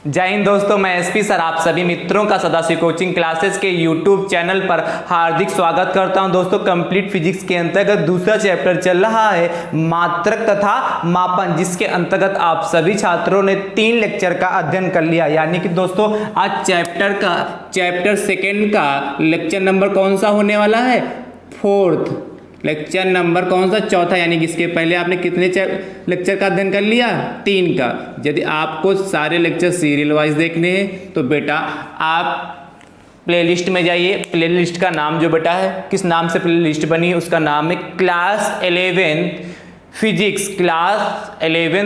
जय हिंद दोस्तों, मैं एसपी सर आप सभी मित्रों का सदाशिव कोचिंग क्लासेस के यूट्यूब चैनल पर हार्दिक स्वागत करता हूं। दोस्तों कंप्लीट फिजिक्स के अंतर्गत दूसरा चैप्टर चल रहा है मात्रक तथा मापन, जिसके अंतर्गत आप सभी छात्रों ने 3 लेक्चर का अध्ययन कर लिया। यानी कि दोस्तों आज चैप्टर सेकेंड का लेक्चर नंबर कौन सा होने वाला है? 4th लेक्चर नंबर कौन सा? चौथा। यानी कि इसके पहले आपने कितने लेक्चर का अध्ययन कर लिया? 3 का। यदि आपको सारे लेक्चर सीरियल वाइज देखने हैं तो बेटा आप प्लेलिस्ट में जाइए। प्लेलिस्ट का नाम जो बेटा है, किस नाम से प्लेलिस्ट बनी है उसका नाम है class 11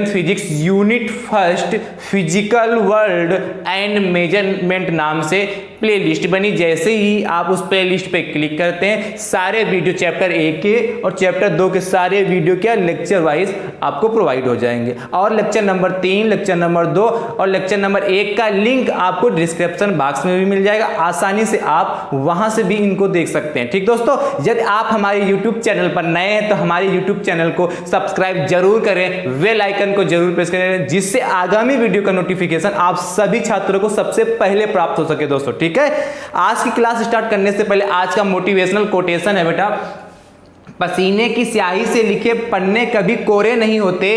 physics unit first physical world and measurement नाम से प्लेलिस्ट बनी। जैसे ही आप उस प्लेलिस्ट पे क्लिक करते हैं सारे वीडियो चैप्टर 1 के और चैप्टर 2 के सारे वीडियो क्या लेक्चर वाइज आपको प्रोवाइड हो जाएंगे। और लेक्चर नंबर 3, लेक्चर नंबर 2 और लेक्चर नंबर 1 का लिंक आपको डिस्क्रिप्शन बॉक्स में भी मिल जाएगा। आसानी से आप वहां से भी इनको देख सकते हैं। ठीक दोस्तों, यदि आप हमारे यूट्यूब चैनल पर नए हैं तो हमारे यूट्यूब चैनल को सब्सक्राइब जरूर करें, बेल आइकन को जरूर प्रेस करें, जिससे आगामी वीडियो का नोटिफिकेशन आप सभी छात्रों को सबसे पहले प्राप्त हो सके। दोस्तों ठीक है, आज की क्लास स्टार्ट करने से पहले आज का मोटिवेशनल कोटेशन है बेटा, पसीने की स्याही से लिखे पन्ने कभी कोरे नहीं होते।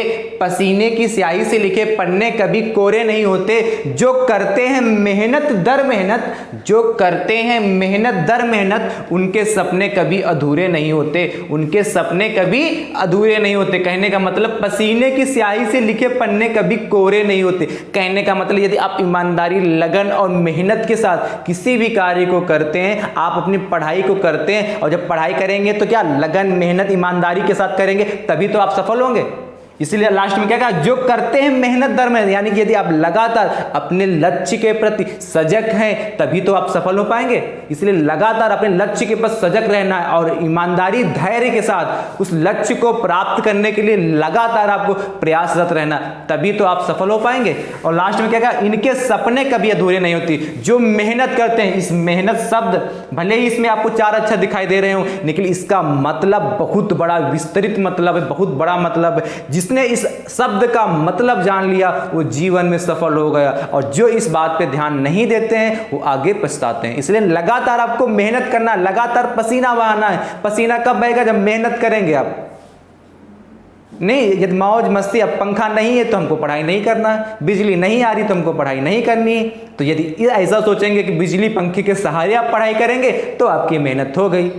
पसीने की स्याही से लिखे पन्ने कभी कोरे नहीं होते। जो करते हैं मेहनत दर मेहनत, उनके सपने कभी अधूरे नहीं होते। उनके सपने कभी अधूरे नहीं होते। कहने का मतलब पसीने की स्याही से लिखे पन्ने कभी कोरे नहीं होते। कहने का मतलब यदि आप ईमानदारी, लगन और मेहनत के साथ किसी भी कार्य को करते हैं, आप अपनी पढ़ाई को करते हैं, और जब पढ़ाई करेंगे तो क्या लगन, मेहनत, ईमानदारी के साथ करेंगे तभी तो आप सफल होंगे। इसीलिए लास्ट में क्या कहा? जो करते हैं मेहनत दर मेहनत। यानी कि यदि आप लगातार अपने लक्ष्य के प्रति सजग हैं तभी तो आप सफल हो पाएंगे। इसलिए लगातार अपने लक्ष्य के प्रति सजग रहना है और ईमानदारी, धैर्य के साथ उस लक्ष्य को प्राप्त करने के लिए लगातार आपको प्रयासरत रहना, तभी तो आप सफल हो पाएंगे। और लास्ट में क्या कहा? इनके सपने कभी अधूरे नहीं होती। जो मेहनत करते हैं, इस मेहनत शब्द भले ही इसमें आपको 4 अक्षर दिखाई दे रहे हो, लेकिन इसका मतलब बहुत बड़ा विस्तृत मतलब है, बहुत बड़ा मतलब है। जिसने इस शब्द का मतलब जान लिया वो जीवन में सफल हो गया, और जो इस बात पे ध्यान नहीं देते हैं वो आगे पछताते हैं। इसलिए लगातार आपको मेहनत करना, लगातार पसीना बहाना है। पसीना कब बहेगा? जब मेहनत करेंगे आप। नहीं, यदि मौज मस्ती, अब पंखा नहीं है तो हमको पढ़ाई नहीं करना है, बिजली नहीं आ रही तो हमको पढ़ाई नहीं करनी है। तो यदि ऐसा सोचेंगे कि बिजली पंखे के सहारे आप पढ़ाई करेंगे तो आपकी मेहनत हो गई।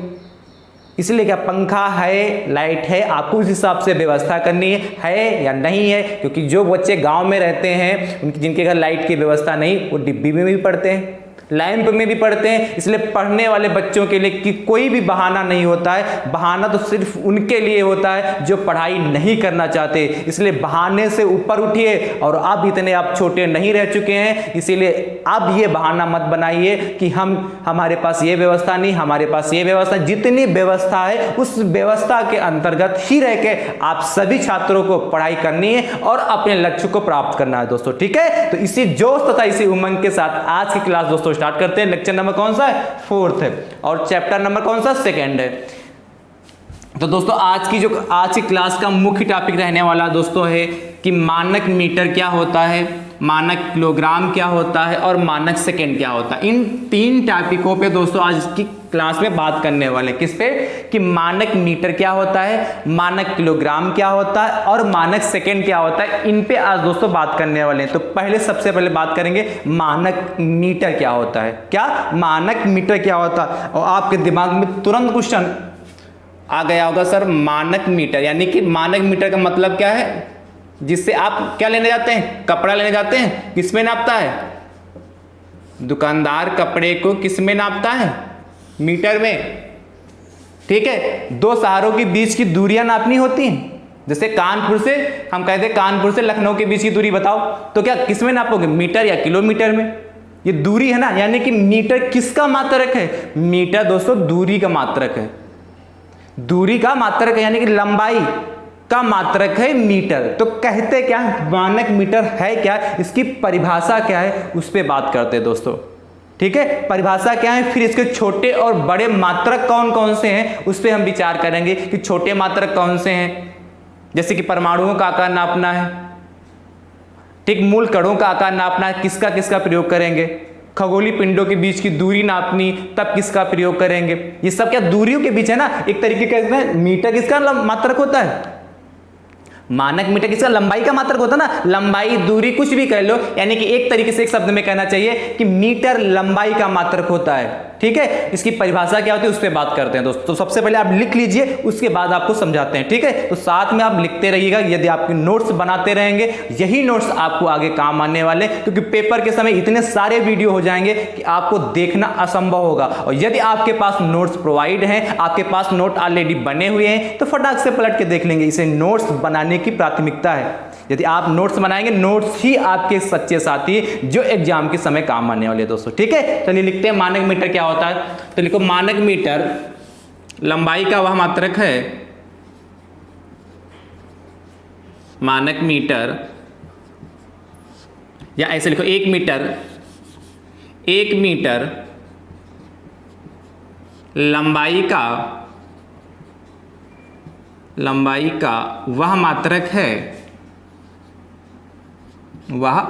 इसलिए क्या पंखा है, लाइट है, आपको उस हिसाब से व्यवस्था करनी है या नहीं है। क्योंकि जो बच्चे गांव में रहते हैं, उनकी जिनके घर लाइट की व्यवस्था नहीं, वो डिब्बी में भी पढ़ते हैं, लैंप में भी पढ़ते हैं। इसलिए पढ़ने वाले बच्चों के लिए कि कोई भी बहाना नहीं होता है। बहाना तो सिर्फ उनके लिए होता है जो पढ़ाई नहीं करना चाहते। इसलिए बहाने से ऊपर उठिए, और अब इतने आप छोटे नहीं रह चुके हैं। इसीलिए अब ये बहाना मत बनाइए कि हमारे पास ये व्यवस्था नहीं, हमारे पास ये व्यवस्था। जितनी व्यवस्था है उस व्यवस्था के अंतर्गत ही रह के आप सभी छात्रों को पढ़ाई करनी है और अपने लक्ष्य को प्राप्त करना है। दोस्तों ठीक है, तो इसी जोश तथा इसी उमंग के साथ आज की क्लास दोस्तों स्टार्ट करते हैं। लेक्चर नंबर कौन सा है? 4th है, और चैप्टर नंबर कौन सा? 2nd है। तो दोस्तों आज की क्लास का मुख्य टॉपिक रहने वाला दोस्तों है कि मानक मीटर क्या होता है, मानक किलोग्राम क्या होता है और मानक सेकंड क्या होता है। इन 3 टॉपिकों पे दोस्तों आज की क्लास में बात करने वाले हैं। किस पे? कि मानक मीटर क्या होता है, मानक किलोग्राम क्या होता है और मानक सेकंड क्या होता है। इन पे आज दोस्तों बात करने वाले हैं। तो सबसे पहले बात करेंगे मानक मीटर क्या होता है। क्या मानक मीटर क्या होता है? और आपके दिमाग में तुरंत क्वेश्चन आ गया होगा, सर मानक मीटर यानी कि मानक मीटर का मतलब क्या है? जिससे आप क्या लेने जाते हैं? कपड़ा लेने जाते हैं, किस में नापता है? दुकानदार कपड़े को किस में नापता है? मीटर में। ठीक है, 2 शहरों के बीच की दूरियां नापनी होती हैं। जैसे कानपुर से, हम कहते हैं कानपुर से लखनऊ के बीच की दूरी बताओ, तो क्या किस में नापोगे? मीटर या किलोमीटर में? ये दूरी है ना, यानी कि मीटर किसका मात्रक है? मीटर दोस्तों दूरी का मात्रक है। दूरी का मात्रक है यानी कि लंबाई का मात्रक है मीटर। तो कहते क्या है? मानक मीटर है क्या, इसकी परिभाषा क्या है, उस पर बात करते हैं दोस्तों। ठीक है, परिभाषा क्या है, फिर इसके छोटे और बड़े मात्रक कौन कौन से हैं उस पर हम विचार करेंगे कि छोटे मात्रक कौन से हैं। जैसे कि परमाणुओं का आकार नापना है, ठीक, मूल कणों का आकार नापना, किसका किसका प्रयोग करेंगे? खगोलीय पिंडों के बीच की दूरी नापनी, तब किसका प्रयोग करेंगे? ये सब क्या दूरियों के बीच है ना, एक तरीके का मीटर किसका मात्रक होता है? मानक मीटर किसका? लंबाई का मात्रक होता है ना, लंबाई दूरी कुछ भी कह लो, यानी कि एक तरीके से एक शब्द में कहना चाहिए कि मीटर लंबाई का मात्रक होता है। ठीक है, इसकी परिभाषा क्या होती है उस पर बात करते हैं दोस्तों। तो सबसे पहले आप लिख लीजिए, उसके बाद आपको समझाते हैं। ठीक है, तो साथ में आप लिखते रहिएगा, यदि आपके नोट्स बनाते रहेंगे यही नोट्स आपको आगे काम आने वाले, क्योंकि पेपर के समय इतने सारे वीडियो हो जाएंगे कि आपको देखना असंभव होगा। और यदि आपके पास नोट्स प्रोवाइड हैं, आपके पास नोट ऑलरेडी बने हुए हैं, तो फटाक से पलट के देख लेंगे। इसे नोट्स बनाने की प्राथमिकता है। यदि आप नोट्स बनाएंगे, नोट्स ही आपके सच्चे साथी जो एग्जाम के समय काम आने वाले दोस्तों। ठीक है, चलिए लिखते हैं मानक मीटर क्या होता है। तो लिखो, मानक मीटर लंबाई का वह मात्रक है, मानक मीटर, या ऐसे लिखो 1 मीटर, 1 मीटर लंबाई का वह मात्रक है, वह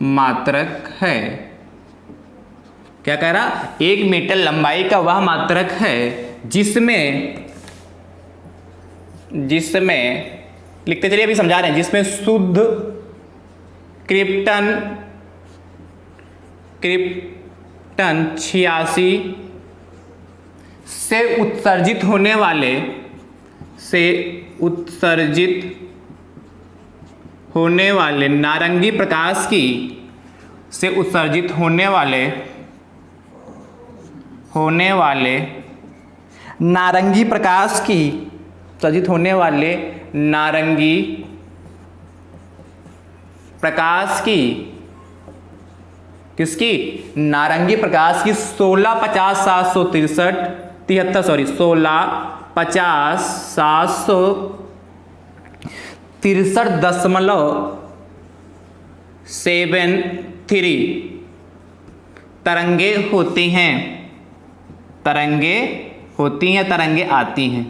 मात्रक है। क्या कह रहा? 1 मीटर लंबाई का वह मात्रक है जिसमें लिखते चलिए, अभी समझा रहे हैं, जिसमें शुद्ध क्रिप्टन 86 से उत्सर्जित होने वाले नारंगी प्रकाश की नारंगी प्रकाश की किसकी? नारंगी प्रकाश की 16,763.73 तरंगे आती हैं।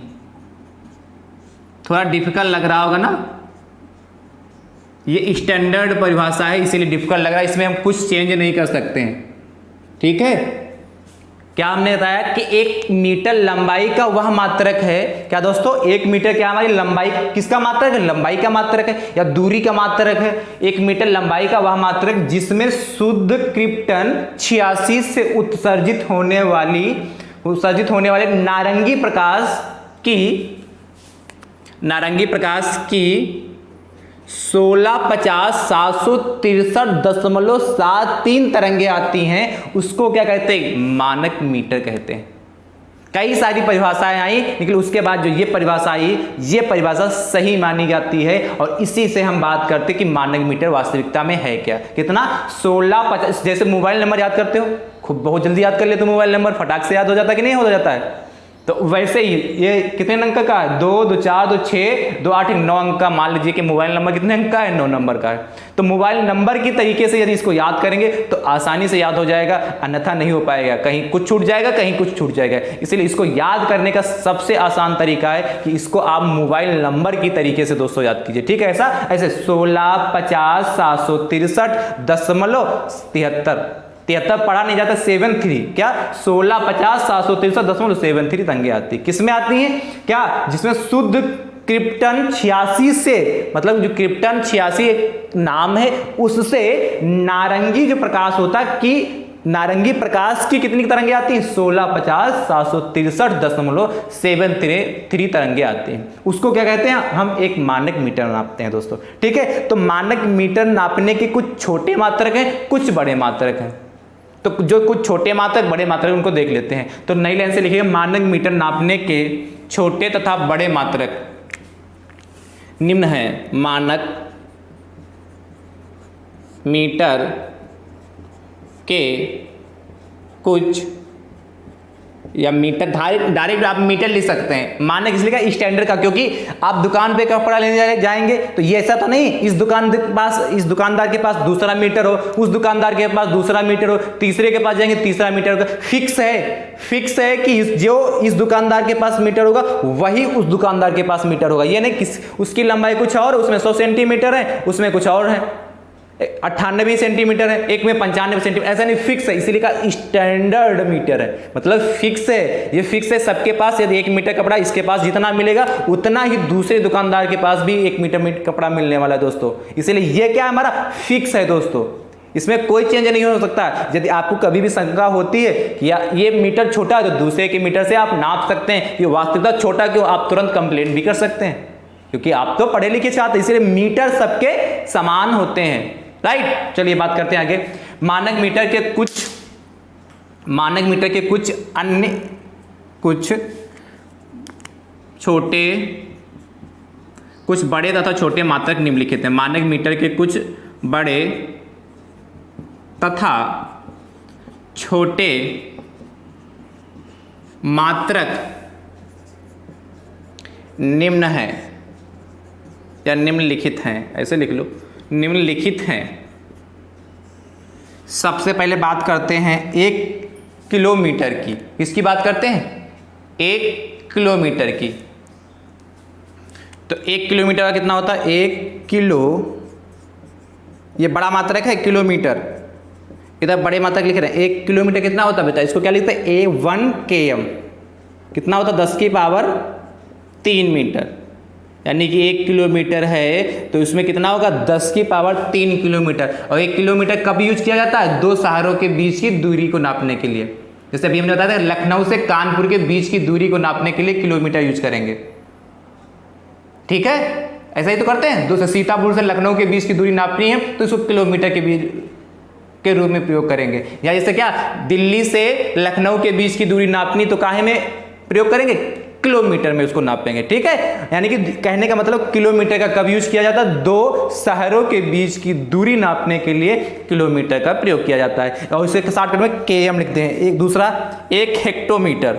थोड़ा डिफिकल्ट लग रहा होगा ना, ये स्टैंडर्ड परिभाषा है इसीलिए डिफिकल्ट लग रहा है, इसमें हम कुछ चेंज नहीं कर सकते हैं। ठीक है, क्या हमने बताया कि 1 मीटर लंबाई का वह मात्रक है। क्या दोस्तों? 1 मीटर क्या हमारी लंबाई किसका मात्रक है? लंबाई का मात्रक है या दूरी का मात्रक है। 1 मीटर लंबाई का वह मात्रक जिसमें शुद्ध क्रिप्टन 86 से उत्सर्जित होने वाले नारंगी प्रकाश की 1650,763.73 तरंगे आती हैं, उसको क्या कहते हैं? मानक मीटर कहते हैं। कई सारी परिभाषाएं आई, लेकिन उसके बाद जो ये परिभाषा आई, ये परिभाषा सही मानी जाती है और इसी से हम बात करते हैं कि मानक मीटर वास्तविकता में है क्या। कितना? 1650। जैसे मोबाइल नंबर याद करते हो, खूब बहुत जल्दी याद कर लेते हो मोबाइल नंबर, फटाक से याद हो जाता है कि नहीं हो जाता है? तो वैसे ही ये कितने अंक का है? 2, 2, 4, 2, 6, 2, 8, 9 अंक का। मान लीजिए कि मोबाइल नंबर कितने अंक का है? 9 नंबर का है। तो मोबाइल नंबर की तरीके से यदि इसको याद करेंगे तो आसानी से याद हो जाएगा, अन्यथा नहीं हो पाएगा, कहीं कुछ छूट जाएगा, कहीं कुछ छूट जाएगा। इसलिए इसको याद करने का सबसे आसान तरीका है कि इसको आप मोबाइल नंबर की तरीके से दोस्तों याद कीजिए। ठीक है, ऐसे 1650,763.73 पढ़ा नहीं जाता, 73 क्या 1650,763.73 तरंगे आती। किसमें आती हैं? क्या? जिसमें शुद्ध क्रिप्टन 86 से, मतलब जो क्रिप्टन 86 एक नाम है, उससे नारंगी जो प्रकाश होता है कि नारंगी प्रकाश की कितनी तरंगे आती हैं? 1650,763.73 तरंगे आती हैं। उसको क्या कहते हैं? हम एक मानक मीटर नापते हैं दोस्तों। ठीक है, तो मानक मीटर नापने के कुछ छोटे मात्रक हैं, कुछ बड़े मात्रक हैं। तो जो कुछ छोटे मात्रक, बड़े मात्रक, उनको देख लेते हैं। तो नई लाइन से लिखिए, मानक मीटर नापने के छोटे तथा बड़े मात्रक निम्न हैं। मानक मीटर के कुछ या मीटर, डायरेक्ट आप मीटर लिख सकते हैं। मानक इसलिए का स्टैंडर्ड का, क्योंकि आप दुकान पे कपड़ा लेने जाएंगे तो ये ऐसा तो नहीं इस दुकानदार के पास दूसरा मीटर हो, उस दुकानदार के पास दूसरा मीटर हो, तीसरे के पास जाएंगे तीसरा मीटर होगा। फिक्स है कि जो इस दुकानदार के पास मीटर होगा वही उस दुकानदार के पास मीटर होगा। ये नहीं उसकी लंबाई कुछ और, उसमें 100 सेंटीमीटर है, उसमें कुछ और है, 98 सेंटीमीटर है, एक में 95 सेंटीमीटर, ऐसा नहीं, फिक्स है, इसीलिए का स्टैंडर्ड मीटर है। मतलब फिक्स है, ये फिक्स है सबके पास। यदि 1 मीटर कपड़ा इसके पास जितना मिलेगा उतना ही दूसरे दुकानदार के पास भी 1 मीटर कपड़ा मिलने वाला है दोस्तों। इसलिए ये क्या हमारा फिक्स है दोस्तों, इसमें कोई चेंज नहीं हो सकता। यदि आपको कभी भी शंका होती है कि ये मीटर छोटा है तो दूसरे के मीटर से आप नाप सकते हैं कि वास्तविकता छोटा क्यों, आप तुरंत कंप्लेंट भी कर सकते हैं, क्योंकि आप तो पढ़े लिखे छात्र, इसलिए मीटर सबके समान होते हैं। राइट, चलिए बात करते हैं आगे। मानक मीटर के कुछ अन्य छोटे, कुछ बड़े तथा छोटे मात्रक निम्नलिखित हैं। मानक मीटर के कुछ बड़े तथा छोटे मात्रक निम्न है या निम्नलिखित हैं, ऐसे लिख लो, निम्नलिखित हैं। सबसे पहले बात करते हैं 1 किलोमीटर की। किसकी बात करते हैं? 1 किलोमीटर की। तो 1 किलोमीटर का कितना होता है? 1 किलो, ये बड़ा मात्रक है किलोमीटर, इधर बड़े मात्रक लिख रहे हैं। 1 किलोमीटर कितना होता है बेटा? इसको क्या लिखते हैं? A1 km। कितना होता है? 10 की पावर 3 मीटर, यानी कि 1 किलोमीटर है तो इसमें कितना होगा? 10 की पावर 3 किलोमीटर। और 1 किलोमीटर कब यूज किया जाता है? 2 शहरों के बीच की दूरी को नापने के लिए। जैसे अभी हमने बताया था लखनऊ से कानपुर के बीच की दूरी को नापने के लिए किलोमीटर यूज करेंगे, ठीक है, ऐसा ही तो करते हैं। जैसे सीतापुर से लखनऊ के बीच की दूरी नापनी है तो इसको किलोमीटर के रूप में प्रयोग करेंगे। या जैसे क्या, दिल्ली से लखनऊ के बीच की दूरी नापनी तो काहे में प्रयोग करेंगे? किलोमीटर में उसको नापेंगे, ठीक है। यानी कि कहने का मतलब किलोमीटर का कब यूज किया जाता है? 2 शहरों के बीच की दूरी नापने के लिए किलोमीटर का प्रयोग किया जाता है। और इसे शॉर्टकट में KM लिखते हैं। एक दूसरा 1 हेक्टोमीटर,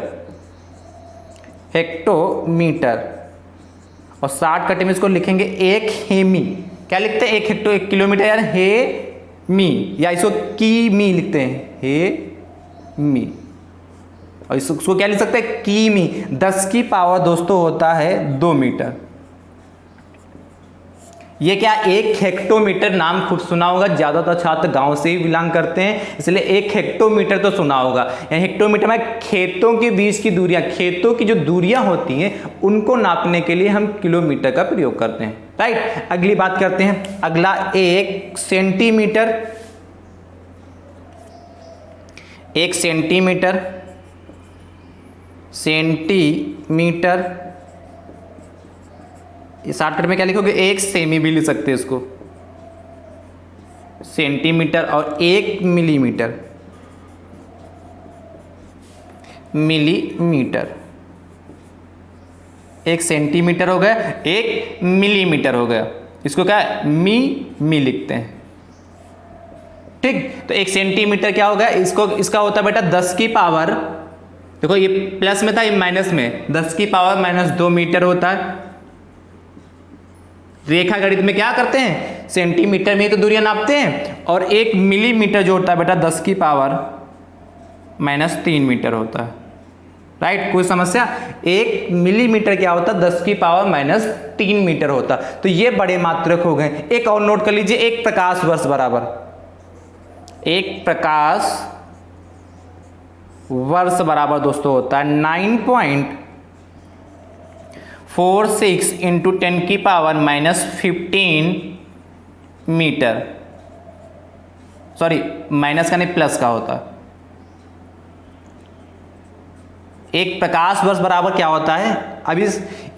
और शॉर्टकट में इसको लिखेंगे 1 हेमी। क्या लिखते हैं? 1 किलोमीटर यार हेमी, या इसको किमी लिखते हैं, हेमी। और इसको क्या लिख सकते हैं? किमी। 10 की पावर दोस्तों होता है 2 मीटर। ये क्या, 1 हेक्टोमीटर नाम खुद सुना होगा, ज्यादातर छात्र गांव से ही बिलोंग करते हैं, इसलिए 1 हेक्टोमीटर तो सुना होगा। हेक्टोमीटर में खेतों के बीच की दूरियां, खेतों की जो दूरियां होती हैं उनको नापने के लिए हम किलोमीटर का प्रयोग करते हैं। राइट, अगली बात करते हैं। अगला 1 सेंटीमीटर। 1 सेंटीमीटर शॉर्टकट में क्या लिखोगे? 1 सेमी भी लिख सकते हैं इसको, सेंटीमीटर। और 1 मिलीमीटर, मिलीमीटर। 1 सेंटीमीटर हो गया, 1 मिलीमीटर हो गया, इसको क्या है? मी लिखते हैं, ठीक। तो 1 सेंटीमीटर क्या होगा? इसका होता है बेटा 10 की पावर, देखो ये प्लस में था, ये माइनस में, 10 की पावर -2 मीटर होता है। रेखा गणित में क्या करते हैं? सेंटीमीटर में तो दूरियां नापते हैं। और 1 मिलीमीटर जो होता है बेटा 10 की पावर -3 मीटर होता है। राइट, कोई समस्या? 1 मिलीमीटर क्या होता है? 10 की पावर -3 मीटर होता। तो ये बड़े मात्रक हो गए। एक और नोट कर लीजिए, 1 प्रकाश वर्ष बराबर, 1 प्रकाश वर्ष बराबर दोस्तों होता है 9.46 इंटू 10 की पावर -15 मीटर। सॉरी, माइनस का नहीं, प्लस का होता है। 1 प्रकाश वर्ष बराबर क्या होता है? अभी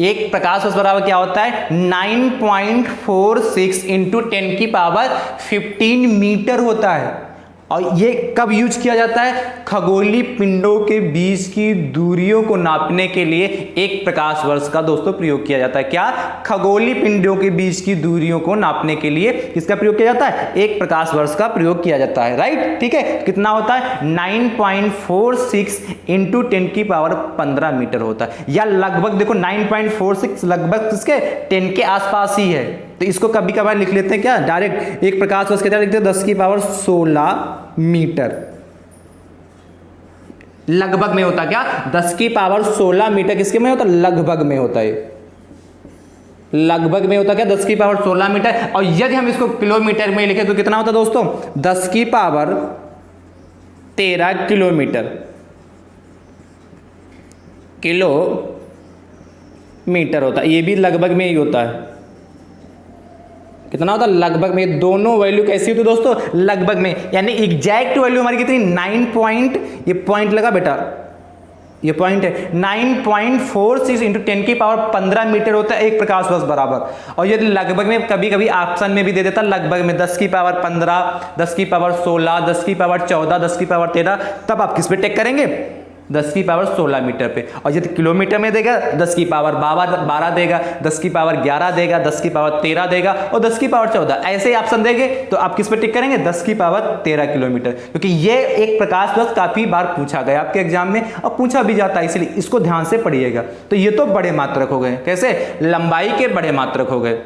1 प्रकाश वर्ष बराबर क्या होता है? 9.46 इंटू 10 की पावर 15 मीटर होता है। और ये कब यूज किया जाता है? खगोलीय पिंडों के बीच की दूरियों को नापने के लिए 1 प्रकाश वर्ष का दोस्तों प्रयोग किया जाता है। क्या? खगोलीय पिंडों के बीच की दूरियों को नापने के लिए किसका प्रयोग किया जाता है? 1 प्रकाश वर्ष का प्रयोग किया जाता है, राइट। ठीक है, कितना होता है? 9.46 इंटू 10 की पावर 15 मीटर होता है, या लगभग देखो 9.46 लगभग किसके 10 के आसपास ही है। तो इसको कभी कभार लिख लेते हैं क्या डायरेक्ट 1 प्रकाश वर्ष के तरह लिखते हैं 10 की पावर 16 मीटर। लगभग में होता क्या? 10 की पावर 16 मीटर किसके में होता? लगभग में होता है। लगभग में होता क्या? 10 की पावर 16 मीटर। और यदि हम इसको किलोमीटर में लिखें तो कितना होता दोस्तों? 10 की पावर 13 किलोमीटर, किलोमीटर होता है। ये भी लगभग में ही होता है। कितना होता है? लगभग में। दोनों वैल्यू कैसी होती है दोस्तों? लगभग में, यानी एग्जैक्ट वैल्यू हमारी कितनी? 9 पॉइंट, ये पॉइंट लगा बेटा, ये पॉइंट है, 9.46 इंटू 10 की पावर 15 मीटर होता है 1 प्रकाश वर्ष बराबर। और यदि लगभग में कभी कभी ऑप्शन में भी दे देता लगभग में 10 की पावर 15, 10 की पावर 16, 10 की पावर 14, 10 की पावर 13, तब आप किस पे टेक करेंगे? 10 की पावर 16 मीटर पे। और यदि किलोमीटर में देगा 10 की पावर 12 देगा, 10 की पावर 11 देगा, 10 की पावर 13 देगा और 10 की पावर 14, ऐसे ही ऑप्शन देंगे तो आप किस पे टिक करेंगे? 10 की पावर 13 किलोमीटर, क्योंकि ये 1 प्रकाश वर्ष काफी बार पूछा गया आपके एग्जाम में और पूछा भी जाता है, इसलिए इसको ध्यान से पढ़िएगा। तो ये तो बड़े मात्रक हो गए, कैसे? लंबाई के बड़े मात्रक हो गए,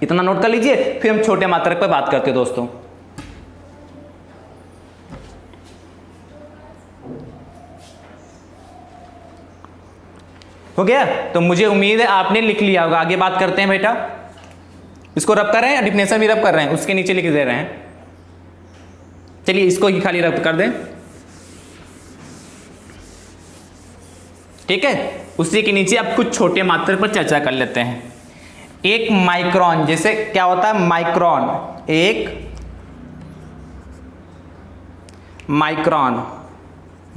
इतना नोट कर लीजिए। फिर हम छोटे मात्रक पर बात करते हैं दोस्तों। हो गया? तो मुझे उम्मीद है आपने लिख लिया होगा। आगे बात करते हैं बेटा, इसको रब कर रहे हैं, डिफिनेशन भी रब कर रहे हैं, उसके नीचे लिख दे रहे हैं। चलिए इसको ही खाली रब कर दें, ठीक है। उसी के नीचे अब कुछ छोटे मात्रक पर चर्चा कर लेते हैं। एक माइक्रोन, जैसे क्या होता है? माइक्रोन, एक माइक्रोन,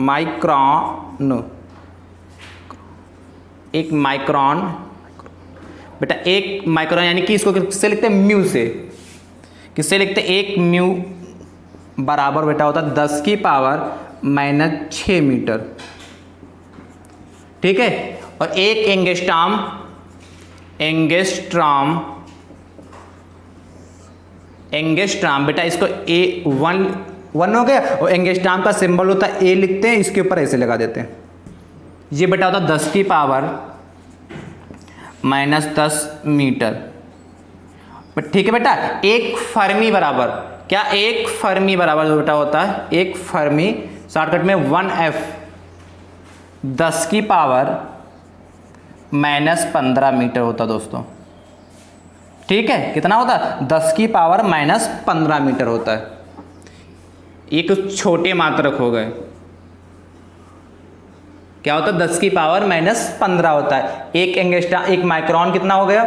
माइक्रोन, एक माइक्रोन बेटा, एक माइक्रोन यानी कि इसको किससे लिखते हैं? म्यू से। किससे लिखते हैं? 1 म्यू बराबर बेटा होता है 10 की पावर -6 मीटर, ठीक है। और एक एंगस्ट्रॉम, एंगस्ट्रॉम बेटा, इसको A1 हो गया। और एंगस्ट्रॉम का सिंबल होता है A, लिखते हैं इसके ऊपर ऐसे लगा देते हैं। ये बेटा होता 10 की पावर -10 मीटर, ठीक है बेटा। 1 फर्मी बराबर क्या? 1 फर्मी बराबर जो बेटा होता है 1 फर्मी, शॉर्टकट में 1F, 10 की पावर -15 मीटर होता दोस्तों, ठीक है। कितना होता है? 10 की पावर -15 मीटर होता है। ये कुछ छोटे मात्रक हो गए। क्या होता है? 10 की पावर -15 होता है। एक एंगस्ट्रॉम, एक माइक्रोन कितना हो गया?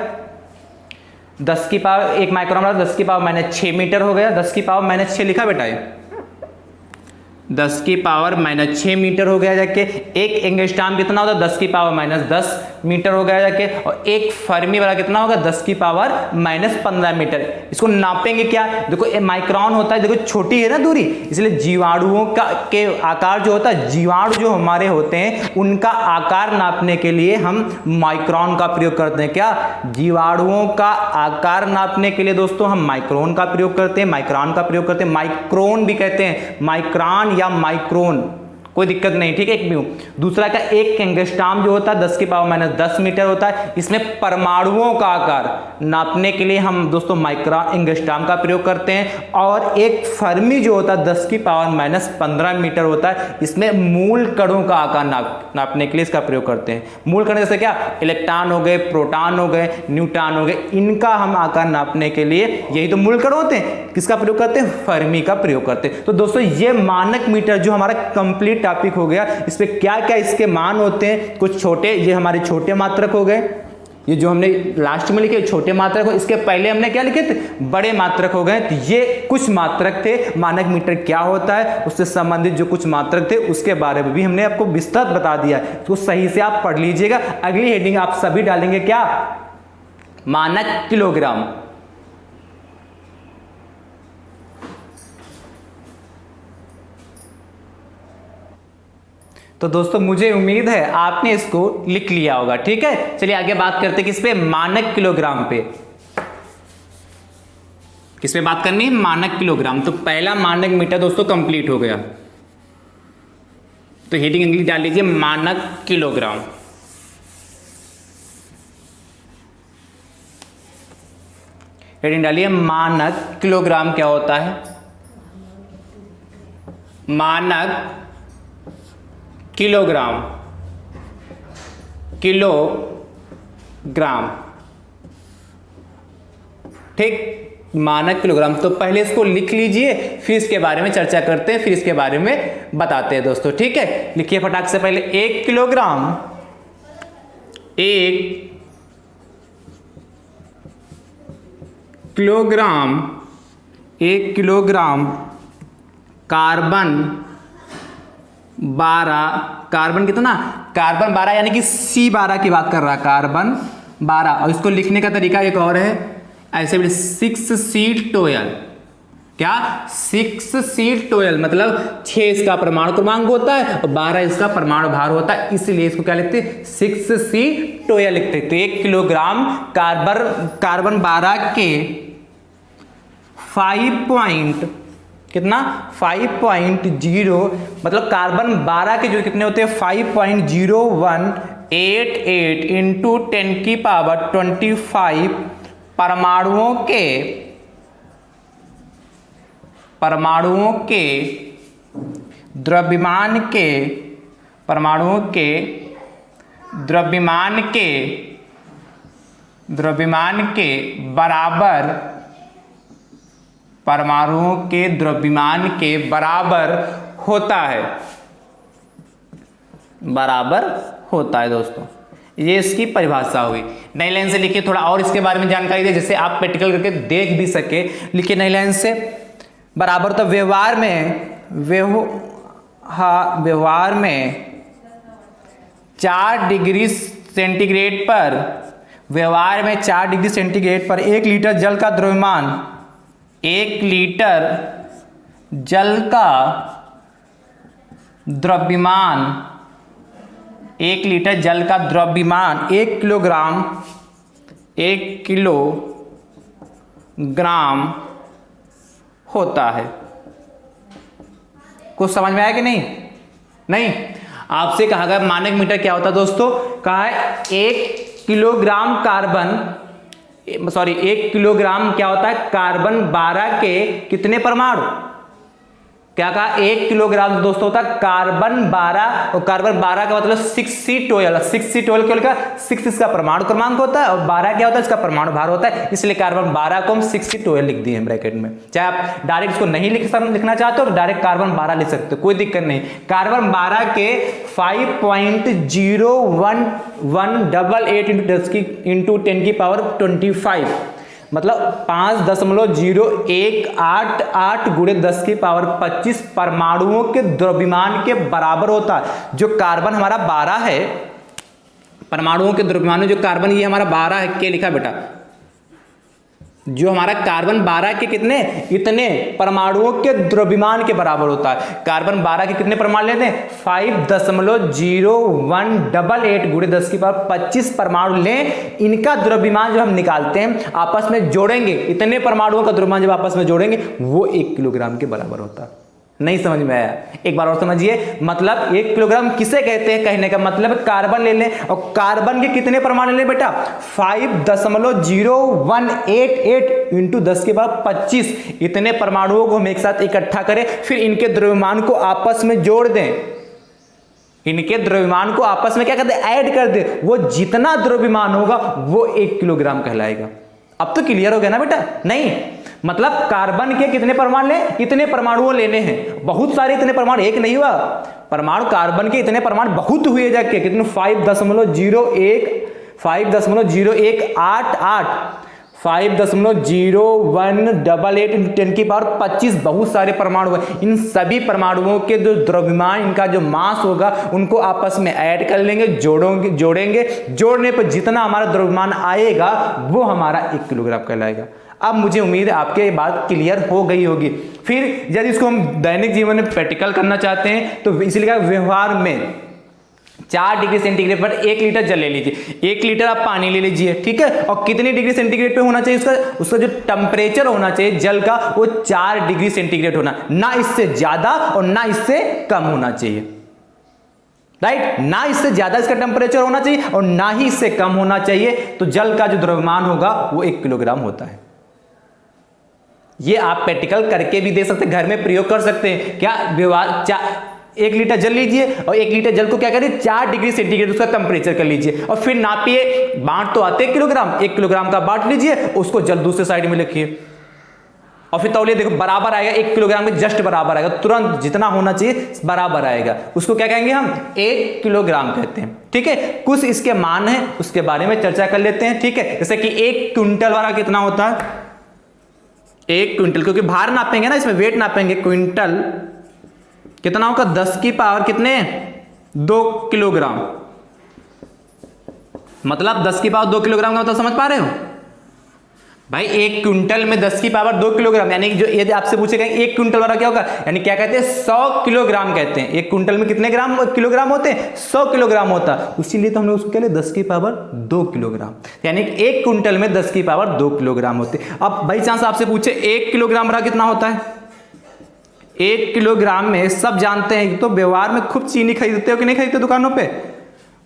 10 की पावर, एक माइक्रोन 10 की पावर -6 मीटर हो गया। 10 की पावर -6 लिखा बेटा, ये 10 की पावर -6 मीटर हो गया जाके। एक एंगस्ट्रॉम कितना होता है? 10 की पावर -10 मीटर हो गया जाके। और एक फर्मी वाला कितना होगा? 10 की पावर -15 मीटर। इसको नापेंगे क्या? देखो माइक्रोन होता है, देखो छोटी है ना दूरी, इसलिए जीवाणुओं का के आकार जो होता है, जीवाणु जो हमारे होते हैं उनका आकार नापने के लिए हम माइक्रोन का प्रयोग करते हैं। क्या? जीवाणुओं का आकार नापने के लिए दोस्तों हम माइक्रोन का प्रयोग करते हैं, माइक्रोन का प्रयोग करते हैं। माइक्रोन भी कहते हैं, माइक्रोन या माइक्रोन, कोई दिक्कत नहीं, ठीक है। एक म्यू। दूसरा का एक एंगस्ट्रॉम जो होता है 10 की पावर -10 मीटर होता है। इसमें परमाणुओं का आकार नापने के लिए हम दोस्तों माइक्रोन एंगस्ट्रॉम का प्रयोग करते हैं। और एक फर्मी जो होता है 10 की पावर -15 मीटर होता है। इसमें मूल कणों का आकार नापने के लिए इसका प्रयोग करते हैं। मूल कण जैसे क्या? इलेक्ट्रॉन हो गए, प्रोटॉन हो गए, न्यूट्रॉन हो गए, इनका हम आकार नापने के लिए, यही तो मूल कण होते हैं, किसका प्रयोग करते हैं? फर्मी का प्रयोग करते हैं। तो दोस्तों ये मानक मीटर जो हमारा कंप्लीट टॉपिक हो गया, इस पे क्या क्या इसके मान होते हैं, कुछ छोटे, ये हमारे छोटे मात्रक हो गए, ये जो हमने लास्ट में लिखे छोटे मात्रक हो, इसके पहले हमने क्या लिखे थे? बड़े मात्रक हो गए। तो ये कुछ मात्रक थे। मानक मीटर क्या होता है, उससे संबंधित जो कुछ मात्रक थे उसके बारे में भी हमने आपको विस्तृत बता दिया, तो सही से आप पढ़ लीजिएगा। अगली हेडिंग आप सभी डालेंगे क्या? मानक किलोग्राम। तो दोस्तों मुझे उम्मीद है आपने इसको लिख लिया होगा। ठीक है, चलिए आगे बात करते हैं किस पे, मानक किलोग्राम पे। किस पे बात करनी है, मानक किलोग्राम। तो पहला मानक मीटर दोस्तों कंप्लीट हो गया, तो हेडिंग इंग्लिश डाल लीजिए मानक किलोग्राम। हेडिंग डालिए मानक किलोग्राम क्या होता है, मानक किलोग्राम, किलोग्राम। ठीक, मानक किलोग्राम। तो पहले इसको लिख लीजिए, फिर इसके बारे में चर्चा करते हैं, फिर इसके बारे में बताते हैं दोस्तों। ठीक है, लिखिए फटाक से पहले 1 kilogram, 1 kilogram, 1 kilogram carbon 12, carbon कितना, कार्बन 12 यानी कि C12 की बात कर रहा है, कार्बन 12। और इसको लिखने का तरीका एक और है, ऐसे भी 6C12। क्या, 6C12 मतलब 6 इसका परमाणु क्रमांक होता है और 12 इसका परमाणु भार होता है, इसलिए इसको क्या लिखते हैं, 6C12 लिखते हैं। तो 1 किलोग्राम कार्बन 12 के 5 कितना, 5.0 मतलब कार्बन 12 के जो कितने होते हैं 5.0188 इंटू 10 की पावर 25 परमाणुओं के द्रव्यमान के बराबर, परमाणुओं के द्रव्यमान के बराबर होता है, बराबर होता है दोस्तों। ये इसकी परिभाषा हुई। नई लाइन से लिखिए, थोड़ा और इसके बारे में जानकारी दे जिससे आप प्रैक्टिकल करके देख भी सके। लिखिए नई लाइन से, बराबर तो व्यवहार में 4 डिग्री सेंटीग्रेड पर, व्यवहार में 4 डिग्री सेंटीग्रेड पर 1 लीटर जल का द्रव्यमान, 1 लीटर जल का द्रव्यमान, 1 लीटर जल का द्रव्यमान 1 किलोग्राम होता है। कुछ समझ में आया कि नहीं? नहीं, आपसे कहा गया मानक मीटर क्या होता है दोस्तों, कहा है 1 किलोग्राम कार्बन, सॉरी 1 किलोग्राम क्या होता है, कार्बन 12 के कितने परमाणु, क्या कहा, 1 किलोग्राम दोस्तों होता है कार्बन 12, और कार्बन 12 का मतलब 6C12, 6C12 क्या, 6 इसका परमाणु क्रमांक होता है और 12 क्या होता है, इसका परमाणु भार होता है, इसलिए कार्बन 12 को हम 6C12 लिख दिए हैं ब्रैकेट में। चाहे आप डायरेक्ट इसको नहीं लिखना चाहते हो तो डायरेक्ट कार्बन 12 लिख सकते हो, कोई दिक्कत नहीं। कार्बन 12 के 5.0188 इंटू 10 की पावर 25 मतलब 5.0188 गुणे 10 की पावर 25 परमाणुओं के द्रव्यमान के बराबर होता है। जो कार्बन हमारा 12 है, परमाणुओं के द्रव्यमान जो कार्बन ये हमारा 12 है, क्या लिखा बेटा, जो हमारा कार्बन 12 के कितने, इतने परमाणुओं के द्रव्यमान के बराबर होता है। कार्बन 12 के कितने परमाणु लेते हैं, 5.0188 गुणे 10 की पावर 25 परमाणु लें, इनका द्रव्यमान जो हम निकालते हैं आपस में जोड़ेंगे, इतने परमाणुओं का द्रव्यमान जब आपस में जोड़ेंगे वो 1 किलोग्राम के बराबर होता है। नहीं समझ में आया, एक बार और समझिए। मतलब 1 किलोग्राम किसे कहते हैं, कहने का मतलब कार्बन ले लें, और कार्बन के कितने परमाणु ले लें बेटा, 5.0188 इंटू 10 के पावर 25, इतने परमाणुओं को हम एक साथ इकट्ठा करें, फिर इनके द्रव्यमान को आपस में जोड़ दें, इनके द्रव्यमान को आपस में क्या कर दे, ऐड कर दे, वो जितना द्रव्यमान होगा वो 1 किलोग्राम कहलाएगा। अब तो क्लियर हो गया ना बेटा? नहीं, मतलब कार्बन के कितने परमाणु लें, इतने परमाणुओं लेने हैं, बहुत सारे इतने परमाणु, एक नहीं हुआ परमाणु, कार्बन के इतने परमाणु बहुत हुए जाके कितने, 5.0188 इंटू 10 की पावर 25 बहुत सारे परमाणु हुए। इन सभी परमाणुओं के जो द्रव्यमान, इनका जो मास होगा उनको आपस में ऐड कर लेंगे, जोड़ेंगे, जोड़ने पर जितना हमारा द्रव्यमान आएगा वो हमारा 1 किलोग्राम कहलाएगा। अब मुझे उम्मीद है आपके ये बात क्लियर हो गई होगी। फिर यदि इसको हम दैनिक जीवन में प्रैक्टिकल करना चाहते हैं तो इसलिए व्यवहार में 4 डिग्री सेंटीग्रेड पर 1 लीटर जल ले लीजिए, 1 लीटर आप पानी ले लीजिए, ठीक है। और कितनी डिग्री सेंटीग्रेड पे होना चाहिए उसका जो टेम्परेचर होना चाहिए जल का, वो 4 डिग्री सेंटीग्रेड होना, ना इससे ज्यादा और ना इससे कम होना चाहिए, राइट। ना इससे ज्यादा इसका टेम्परेचर होना चाहिए और ना ही इससे कम होना चाहिए। तो जल का जो द्रव्यमान होगा वो 1 किलोग्राम होता है। ये आप प्रैक्टिकल करके भी दे सकते हैं, घर में प्रयोग कर सकते हैं। क्या व्यवहार 1 लीटर जल लीजिए और 1 लीटर जल को क्या करिए 4 डिग्री सेंटीग्रेड उसका टेम्परेचर कर लीजिए और फिर नापिए, बांट तो आते किलोग्राम, 1 किलोग्राम का बांट लीजिए, उसको जल दूसरे साइड में लिखिए और फिर तौलिए देखो बराबर आएगा, 1 किलोग्राम में जस्ट बराबर आएगा, तुरंत जितना होना चाहिए बराबर आएगा। उसको क्या कहेंगे हम 1 किलोग्राम कहते हैं, ठीक है। कुछ इसके मान है उसके बारे में चर्चा कर लेते हैं, ठीक है। जैसे कि 1 क्विंटल वाला कितना होता है, 1 क्विंटल, क्योंकि भार नापेंगे ना, इसमें वेट नापेंगे, क्विंटल कितना होगा 10 की पावर कितने 2 किलोग्राम, मतलब 10 की पावर 2 किलोग्राम का मतलब समझ पा रहे हो भाई। 1 क्विंटल में 10 की पावर 2 किलोग्राम, यानी जो यदि आपसे पूछेगा 1 क्विंटल वाला क्या होगा, यानी क्या कहते हैं 100 किलोग्राम कहते हैं। 1 क्विंटल में कितने किलोग्राम होते हैं 100 किलोग्राम होता है, इसीलिए तो हमने उसको क्या लिया 10 की पावर 2 किलोग्राम, यानी 1 क्विंटल में 10 की पावर 2 किलोग्राम होते हैं। अब बाई चांस आपसे पूछे 1 किलोग्राम वाला कितना होता है, 1 किलोग्राम में सब जानते हैं तो व्यवहार में खूब चीनी खरीदते हो कि नहीं खरीदते दुकानों पे,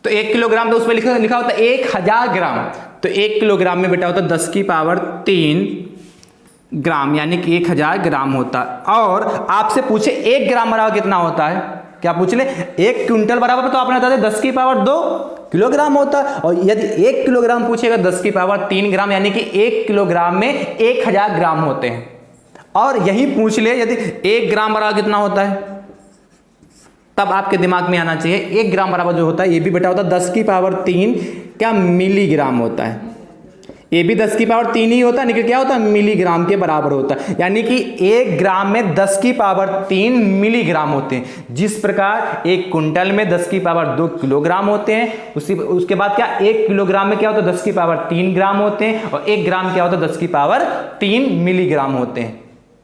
तो 1 किलोग्राम तो उस पर लिखा होता है 1000 ग्राम, तो 1 किलोग्राम में बेटा होता है 10 की पावर 3 ग्राम, यानी कि 1000 ग्राम होता है। और आपसे पूछे 1 ग्राम बराबर कितना होता है, क्या पूछ ले 1 क्विंटल बराबर, तो आपने बता दिया 10 की पावर 2 किलोग्राम होता है। और यदि 1 किलोग्राम पूछेगा 10 की पावर 3 ग्राम, यानी कि 1 किलोग्राम में 1000 ग्राम होते हैं। और यही पूछ ले यदि 1 ग्राम बराबर कितना होता है, तब आपके दिमाग में आना चाहिए 1 ग्राम बराबर जो होता है ये भी बेटा होता है 10 की पावर 3 क्या मिलीग्राम होता है, ये भी 10 की पावर 3 ही होता है, लेकिन क्या होता है मिलीग्राम के बराबर होता है, यानी कि 1 ग्राम में 10 की पावर 3 मिलीग्राम होते हैं। जिस प्रकार 1 क्विंटल में 10 की पावर 2 किलोग्राम होते हैं, उसके बाद क्या 1 किलोग्राम में क्या होता है 10 की पावर 3 ग्राम होते हैं, और 1 ग्राम क्या होता है 10 की पावर 3 मिलीग्राम होते हैं,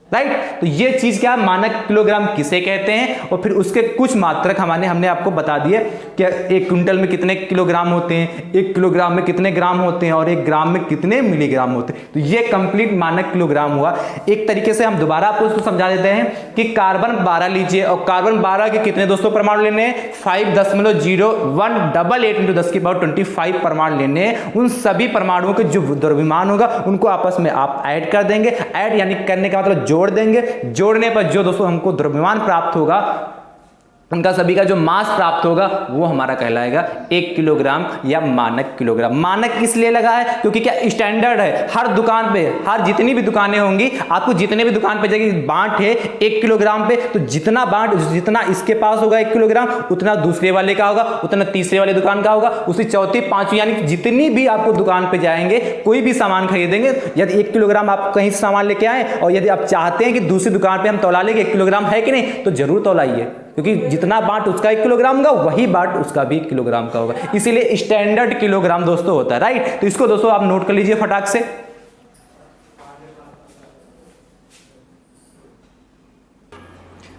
राइट। तो ये चीज क्या मानक किलोग्राम किसे कहते हैं, और फिर उसके कुछ मात्रक हमने आपको बता दिए कि 1 क्विंटल में कितने किलोग्राम होते हैं, 1 किलोग्राम में कितने ग्राम होते हैं और 1 ग्राम में कितने मिलीग्राम होते हैं। तो ये कंप्लीट मानक किलोग्राम हुआ। एक तरीके से हम दोबारा आपको उसको समझा देते हैं कि कार्बन 12 लीजिए और कार्बन 12 के कितने दोस्तों परमाणु लेने हैं 5.0188 × 10 की पावर 25 परमाणु लेने हैं। उन सभी परमाणुओं के जो द्रव्यमान होगा उनको आपस में आप ऐड कर देंगे, ऐड यानी करने का मतलब जोड़ देंगे, जोड़ने पर जो दोस्तों हमको द्रव्यमान प्राप्त होगा उनका सभी का जो मास प्राप्त होगा वो हमारा कहलाएगा 1 किलोग्राम या मानक किलोग्राम। मानक इसलिए लगा है क्योंकि क्या स्टैंडर्ड है, हर दुकान पे, हर जितनी भी दुकानें होंगी आपको जितने भी दुकान पे जाएगी बांट है 1 किलोग्राम पे, तो जितना बांट जितना इसके पास होगा 1 किलोग्राम उतना दूसरे वाले का होगा, उतना तीसरे वाले दुकान का होगा, उसी चौथी पांचवी, यानी जितनी भी आपको दुकान पे जाएंगे कोई भी सामान खरीदेंगे, यदि 1 किलोग्राम आप कहीं से सामान लेके आए और यदि आप चाहते हैं कि दूसरी दुकान पे हम तौला लेंगे 1 किलोग्राम है कि नहीं, तो जरूर तौलाइए, क्योंकि जितना बाट उसका 1 किलोग्राम का वही बाट उसका भी 1 किलोग्राम का होगा, इसीलिए स्टैंडर्ड किलोग्राम दोस्तों होता है, राइट। तो इसको दोस्तों आप नोट कर लीजिए फटाक से।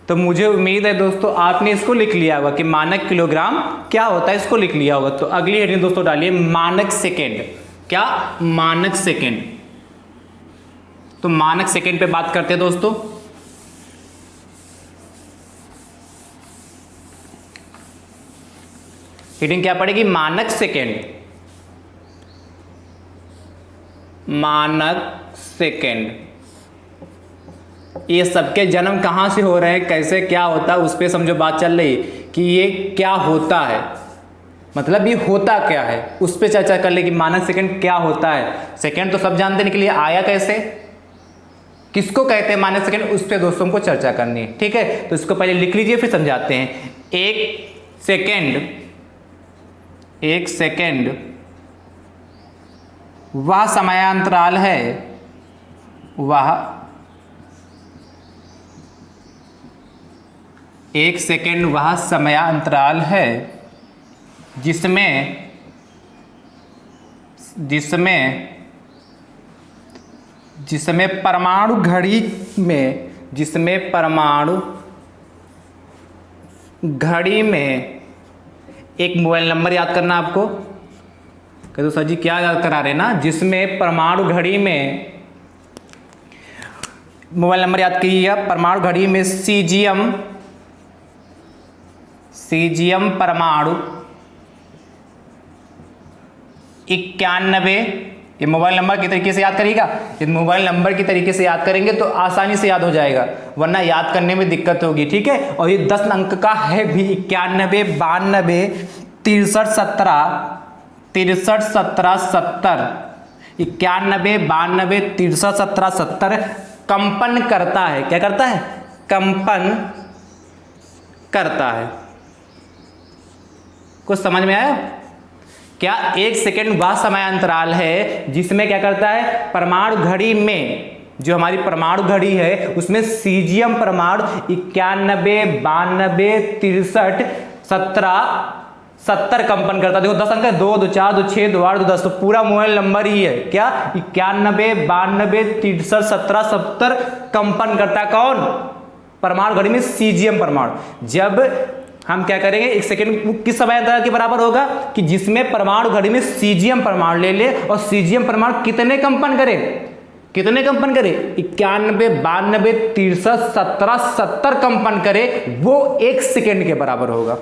तो मुझे उम्मीद है दोस्तों आपने इसको लिख लिया होगा कि मानक किलोग्राम क्या होता है, इसको लिख लिया होगा। तो अगली हेडिंग दोस्तों डालिए मानक सेकेंड। क्या मानक सेकेंड, तो मानक सेकेंड पे बात करते हैं दोस्तों। हेडिंग क्या पड़ेगी मानक सेकेंड, मानक सेकेंड। ये सबके जन्म कहां से हो रहे हैं, कैसे क्या होता है, उस पर समझो बात चल रही कि ये क्या होता है, मतलब ये होता क्या है, उस पर चर्चा कर ले कि मानक सेकेंड क्या होता है। सेकेंड तो सब जानते हैं कि ये आया कैसे, किसको कहते हैं मानक सेकेंड, उस पर दोस्तों को चर्चा करनी है, ठीक है। तो इसको पहले लिख लीजिए फिर समझाते हैं। एक सेकेंड वह समयांतराल है, वह 1 सेकेंड वह समयांतराल है जिसमें परमाणु घड़ी में एक मोबाइल नंबर याद करना आपको। कहते तो सर जी क्या याद करा रहे ना, जिसमें परमाणु घड़ी में, मोबाइल नंबर याद कीजिएगा, परमाणु घड़ी में सीजियम परमाणु 91, ये मोबाइल नंबर के तरीके से याद करिएगा। यदि मोबाइल नंबर के तरीके से याद करेंगे तो आसानी से याद हो जाएगा, वरना याद करने में दिक्कत होगी, ठीक है। और ये 10 अंक का है भी, 91 92 63 17 63 17 70, 91 92 63 17 70 कंपन करता है। क्या करता है? कंपन करता है। कुछ समझ में आया? क्या 1 सेकेंड वह समय अंतराल है जिसमें क्या करता है, परमाणु घड़ी में, जो हमारी परमाणु घड़ी है उसमें सीजियम परमाणु 91 92 63 17 70 कंपन करता है। देखो 10 अंक है, 2 2 4 2 6 2 8 2 10, तो पूरा मोबाइल नंबर ही है क्या, 91 92 63 17 70 कंपन करता है। कौन? परमाणु घड़ी में सीजियम परमाणु। जब हम क्या करेंगे, 1 सेकेंड किस समय अंतराल के बराबर होगा कि जिसमें परमाणु घड़ी में सीजियम परमाणु ले ले और सीजियम परमाणु कितने कंपन करे, कितने कंपन करे, 91 92 63 17 70 कंपन करे, वो 1 सेकेंड के बराबर होगा।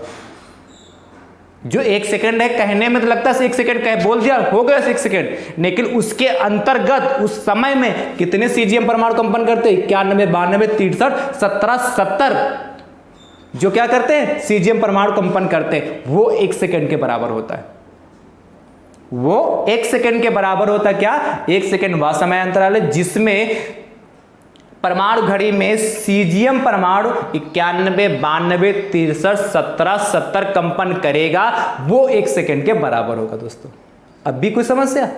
जो 1 सेकेंड है, कहने में तो लगता है 1 सेकेंड कहे बोल दिया हो गया 1 सेकेंड, लेकिन उसके अंतर्गत उस समय में कितने सीजियम परमाणु कंपन करते, 91 92 63 17 70, जो क्या करते हैं, सीजियम परमाणु कंपन करते हैं, वो 1 सेकेंड के बराबर होता है। वो 1 सेकेंड के बराबर होता है। क्या? 1 सेकेंड वह समय अंतराल है जिसमें परमाणु घड़ी में सीजियम परमाणु 91 92 63 17 70 कंपन करेगा, वो 1 सेकेंड के बराबर होगा। दोस्तों अब भी कोई समस्या,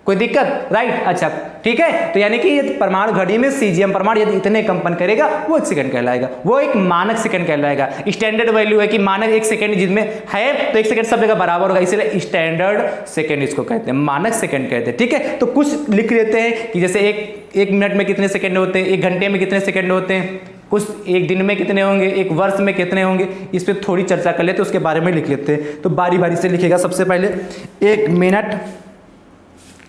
कोई दिक्कत? राइट, अच्छा ठीक है। तो यानी कि ये परमाणु घड़ी में सीजियम परमाणु यदि इतने कंपन करेगा वो 1 सेकंड कहलाएगा, वो एक मानक सेकंड कहलाएगा। स्टैंडर्ड वैल्यू है कि मानक 1 सेकंड जिसमें है तो 1 सेकंड सब जगह बराबर होगा, इसलिए स्टैंडर्ड सेकंड इसको कहते हैं, मानक सेकंड कहते हैं, ठीक है। तो कुछ लिख लेते हैं कि जैसे एक मिनट में कितने सेकंड होते हैं, 1 घंटे में कितने सेकंड होते हैं, कुछ 1 दिन में कितने होंगे, 1 वर्ष में कितने होंगे, इस पर थोड़ी चर्चा कर लेते हैं, उसके बारे में लिख लेते हैं। तो बारी बारी से लिखेगा। सबसे पहले 1 मिनट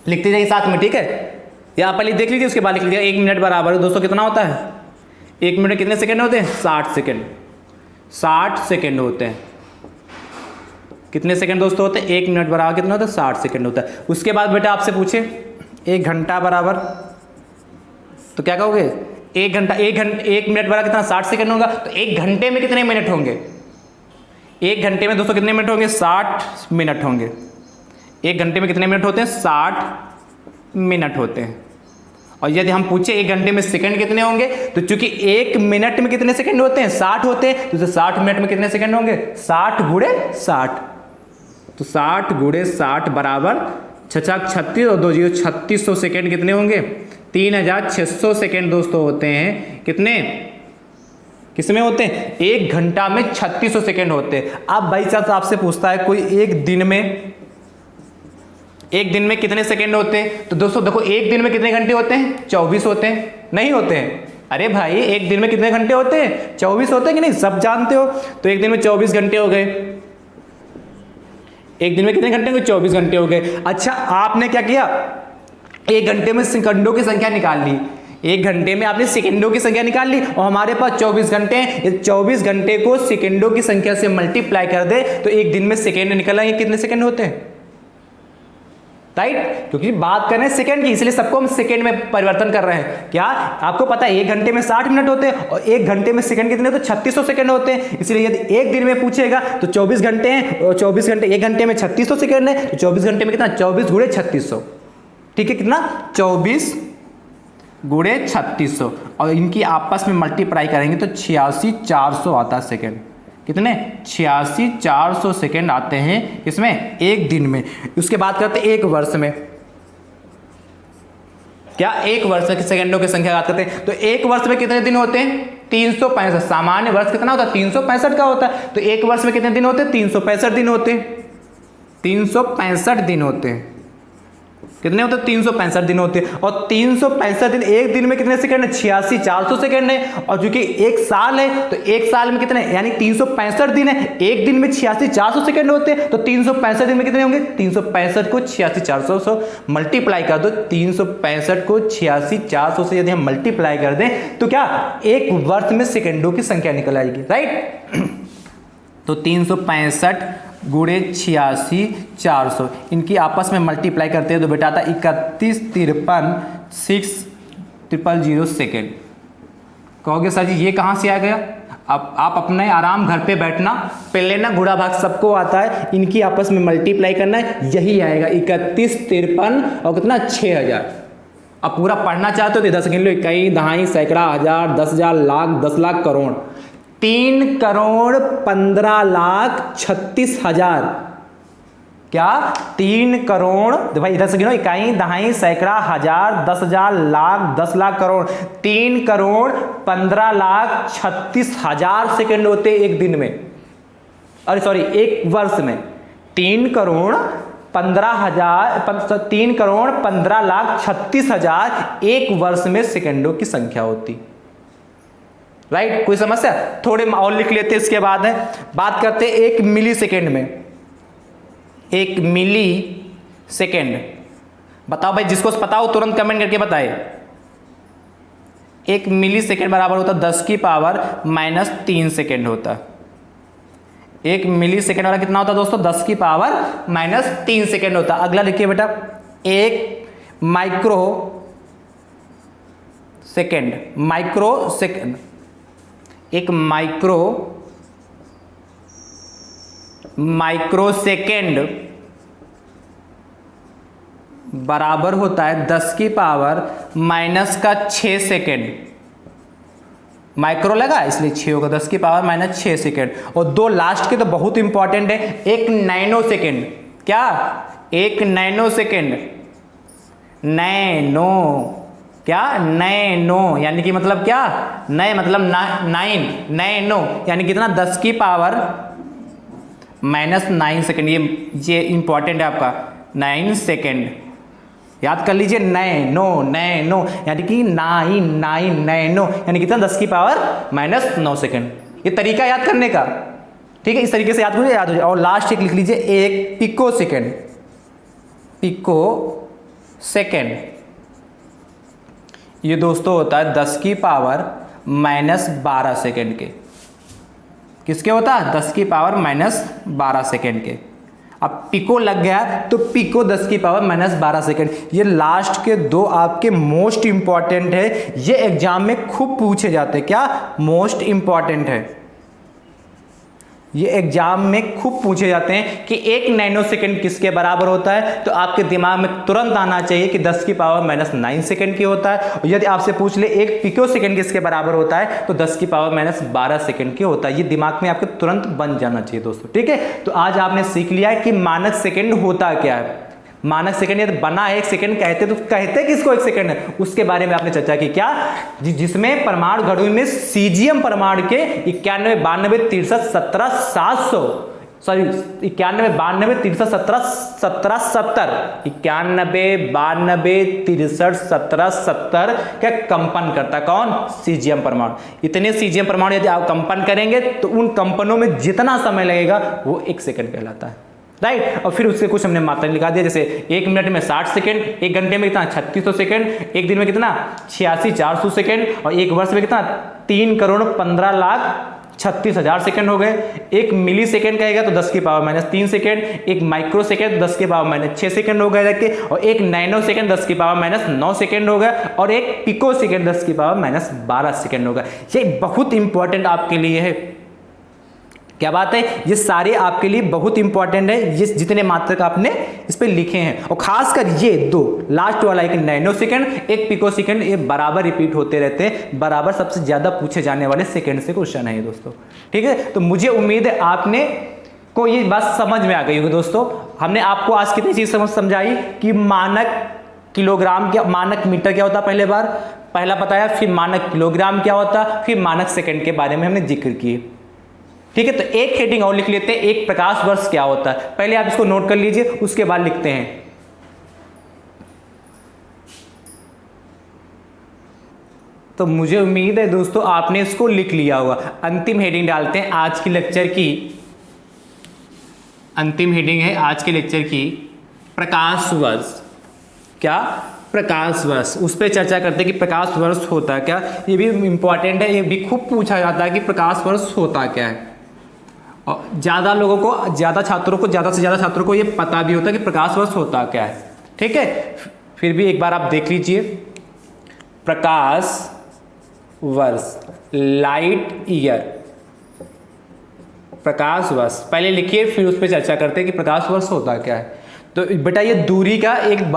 लिखते जाइए साथ में, ठीक है। यहाँ पहले देख लीजिए, उसके बाद लिख लीजिए 1 मिनट बराबर है दोस्तों कितना होता है, 1 मिनट कितने सेकंड होते हैं, 60 सेकंड, 60 सेकंड होते हैं। कितने सेकंड दोस्तों होते हैं, 1 मिनट बराबर कितना होता है, 60 सेकंड होता है। उसके बाद बेटा आपसे पूछे 1 घंटा बराबर, तो क्या कहोगे, 1 मिनट बराबर कितना, 60 सेकंड होगा। तो 1 घंटे में कितने मिनट होंगे, 1 घंटे में दोस्तों कितने मिनट होंगे, 60 मिनट होंगे। 1 घंटे में कितने मिनट होते हैं, 60 मिनट होते हैं। और यदि हम पूछे 1 घंटे में सेकंड कितने होंगे, तो चूंकि 1 मिनट में कितने सेकंड होते हैं, 60 होते हैं, तो 60 मिनट में कितने सेकंड होंगे, 60 गुणे 60। तो 60 गुणे 60 बराबर 36 और 2 जीरो 3600 सेकेंड कितने होंगे, 3600 सेकेंड दोस्तों होते हैं। कितने, किसमें होते हैं, 1 घंटा में 3600 सेकेंड होते हैं। अब भाई साहब आपसे पूछता है कोई एक दिन में कितने सेकंड होते हैं, तो दोस्तों देखो 1 दिन में कितने घंटे होते हैं, 24 होते हैं, नहीं होते हैं। अरे भाई 1 दिन में कितने घंटे होते हैं, 24 होते हैं कि नहीं, सब जानते हो। तो 1 दिन में 24 घंटे हो गए, 1 दिन में कितने घंटे हो गए, 24 घंटे हो गए। अच्छा आपने क्या किया, 1 घंटे में सेकंडों की संख्या निकाल ली, 1 घंटे में आपने सेकंडों की संख्या निकाल ली, और हमारे पास 24 घंटे हैं। 24 घंटे को सेकंडों की संख्या से मल्टीप्लाई कर दे तो 1 दिन में सेकंड निकल आएंगे, कितने सेकंड होते हैं, राइट। क्योंकि बात कर रहे हैं सेकंड की, इसलिए सबको हम सेकंड में परिवर्तन कर रहे हैं। क्या आपको पता है 1 घंटे में 60 मिनट होते हैं और 1 घंटे में सेकंड कितने होते हैं, 3600 सेकंड होते हैं। इसलिए यदि 1 दिन में पूछेगा तो 24 घंटे हैं, और 24 घंटे 1 घंटे में 3600 सेकंड है, तो 24 घंटे में कितना, 24 गुणे 3600, ठीक है। कितना, 24 गुणे 3600, और इनकी आपस में मल्टीप्लाई करेंगे तो 86400 आता है सेकेंड। कितने, 86400 सेकेंड आते हैं इसमें 1 दिन में। उसके बाद करते हैं 1 वर्ष में। क्या 1 वर्ष की सेकंडों की संख्या बात करते हैं, तो 1 वर्ष में कितने दिन होते हैं, 365। सामान्य वर्ष कितना होता है, 365 का होता है। तो 1 वर्ष में कितने दिन होते हैं, 365 दिन होते हैं, 365 दिन होते हैं। कितने होते हैं? 365 दिन होते हैं। और 365 दिन, एक दिन में कितने सेकंड है? 86, 400 सेकंड है। और चूंकि एक साल है तो एक साल में कितने, यानी 365 दिन है, एक दिन में 86, 400 सेकंड होते हैं, तो 365 दिन में कितने होंगे? 365 को 86, 400 से मल्टीप्लाई कर दो। 365 को 86, 400 से यदि हम मल्टीप्लाई कर दें तो क्या एक वर्ष में सेकंडों की संख्या निकल आएगी, राइट। तो 365 गुणे 86, 400, इनकी आपस में मल्टीप्लाई करते हैं तो बेटा आता 31,53,6,000 सेकेंड। कहोगे सर जी ये कहाँ से आ गया? अब आप अपने आराम घर पे बैठना, पहले ना गुणा भाग सबको आता है, इनकी आपस में मल्टीप्लाई करना है, यही आएगा 31, 53 और कितना 6000। अब पूरा पढ़ना चाहते हो तो इधर से गिन लो, इकाई, दहाई, सैकड़ा, हजार, 10,000, लाख, 10 लाख, करोड़। 3,15,36,000। क्या? 3 करोड़, भाई इधर से गिनो, इकाई, दहाई, सैकड़ा, हजार, 10,000, लाख, 10 लाख, करोड़। 3,15,36,000 सेकंड होते एक दिन में, अरे सॉरी एक वर्ष में। 3,15,36,000 एक वर्ष में सेकंडों की संख्या होती, राइट। कोई समस्या? थोड़े और लिख लेते हैं, इसके बाद है बात करते हैं 1 मिली सेकेंड में। 1 मिली सेकेंड, बताओ भाई, जिसको पता हो तुरंत कमेंट करके बताए। 1 मिली सेकेंड बराबर होता 10 की पावर -3 सेकेंड होता। 1 मिली सेकेंड वाला कितना होता दोस्तों? 10 की पावर -3 सेकेंड होता। अगला लिखिए बेटा, 1 माइक्रो सेकेंड। माइक्रो सेकेंड, एक माइक्रो सेकेंड बराबर होता है 10 की पावर -6 सेकेंड। माइक्रो लगा इसलिए 6 होगा, 10 की पावर -6 सेकेंड। और दो लास्ट के तो बहुत इंपॉर्टेंट है, 1 नैनो सेकेंड। क्या? 1 नैनो सेकेंड। नैनो, क्या? नैनो यानी कि मतलब क्या? नए मतलब 9, नैनो यानी कितना? 10 की पावर -9 सेकेंड। ये इंपॉर्टेंट है आपका, 9 सेकेंड याद कर लीजिए। नैनो, नैनो यानी कि 9 नैनो यानी कितना? 10 की पावर -9 सेकेंड। ये तरीका याद करने का, ठीक है, इस तरीके से याद हो जाए। और लास्ट एक लिख लीजिए, 1 पिको सेकेंड। पिको सेकेंड ये दोस्तों होता है 10 की पावर -12 सेकेंड के। किसके होता है? 10 की पावर -12 सेकेंड के। अब पिको लग गया तो पिको 10 की पावर -12 सेकेंड। ये लास्ट के दो आपके मोस्ट इंपॉर्टेंट है, ये एग्जाम में खूब पूछे जाते हैं। क्या? मोस्ट इंपॉर्टेंट है, ये एग्जाम में खूब पूछे जाते हैं कि 1 नैनो सेकेंड किसके बराबर होता है। तो आपके दिमाग में तुरंत आना चाहिए कि 10 की पावर -9 सेकेंड की होता है। और यदि आपसे पूछ ले 1 पिको सेकेंड किसके बराबर होता है, तो 10 की पावर -12 सेकेंड की होता है। ये दिमाग में आपके तुरंत बन जाना चाहिए दोस्तों, ठीक है। तो आज आपने सीख लिया है कि मानक सेकेंड होता क्या है। मानक सेकंड यदि बना है 1 सेकंड कहते तो कहते किसको 1 सेकंड है, उसके बारे में आपने चर्चा की। क्या? जिसमें परमाणु घड़ों में सीजियम परमाणु के 91, 92, 63, 17, 700 सॉरी 91, 92, 63, 17, 17, 70 91, 92, 63, 17, 70 क्या कंपन करता? कौन? सीजियम परमाणु। इतने सीजियम परमाणु यदि आप कंपन करेंगे तो उन कंपनों में जितना समय लगेगा वो 1 सेकंड कहलाता है, राइट। और फिर उसके कुछ हमने मात्रा निकाल दिया, जैसे 1 मिनट में 60 सेकंड, 1 घंटे में कितना? 3600 सेकंड, 1 दिन में कितना? 86,400 सेकंड, और 1 वर्ष में कितना? 3,15,36,000 सेकंड हो गए। 1 मिली सेकंड कहेगा तो 10 की पावर -3 सेकंड, 1 माइक्रो सेकंड 10 की पावर -6 सेकंड हो गए जाके, और 1 नैनो सेकंड 10 की पावर -9 सेकंड हो गए, और 1 पिको सेकंड 10 की पावर -12 सेकंड हो गए। ये बहुत इंपॉर्टेंट आपके लिए है। क्या बात है? ये सारे आपके लिए बहुत इंपॉर्टेंट है, ये जितने मात्रक आपने इस पे लिखे हैं। और खासकर ये दो लास्ट वाला, 1 नैनो सेकंड 1 पिको सेकंड, ये बराबर रिपीट होते रहते हैं, बराबर सबसे ज्यादा पूछे जाने वाले सेकंड से क्वेश्चन है ये दोस्तों, ठीक है। तो मुझे उम्मीद है आपने को ये बात समझ में आ गई होगी दोस्तों। हमने आपको आज कितनी चीज समझाई कि मानक किलोग्राम क्या, मानक मीटर क्या होता, पहला बताया, फिर मानक किलोग्राम क्या होता, फिर मानक सेकंड के बारे में हमने जिक्र किए, ठीक है। तो एक हेडिंग और लिख लेते हैं, 1 प्रकाश वर्ष क्या होता है। पहले आप इसको नोट कर लीजिए, उसके बाद लिखते हैं तो मुझे उम्मीद है दोस्तों आपने इसको लिख लिया होगा। अंतिम हेडिंग डालते हैं आज की लेक्चर की। अंतिम हेडिंग है आज के लेक्चर की प्रकाश वर्ष। क्या? प्रकाश वर्ष। उस पर चर्चा करते हैं कि प्रकाश वर्ष होता क्या। ये भी इंपॉर्टेंट है, ये भी खूब पूछा जाता है कि प्रकाश वर्ष होता क्या है। और ज़्यादा लोगों को, ज़्यादा छात्रों को, ज़्यादा से ज़्यादा छात्रों को ये पता भी होता है कि प्रकाश वर्ष होता क्या है। ठीक है, फिर भी एक बार आप देख लीजिए। प्रकाश वर्ष, लाइट ईयर, प्रकाश वर्ष पहले लिखिए, फिर उस पर चर्चा करते हैं कि प्रकाश वर्ष होता क्या है। तो बेटा ये दूरी का एक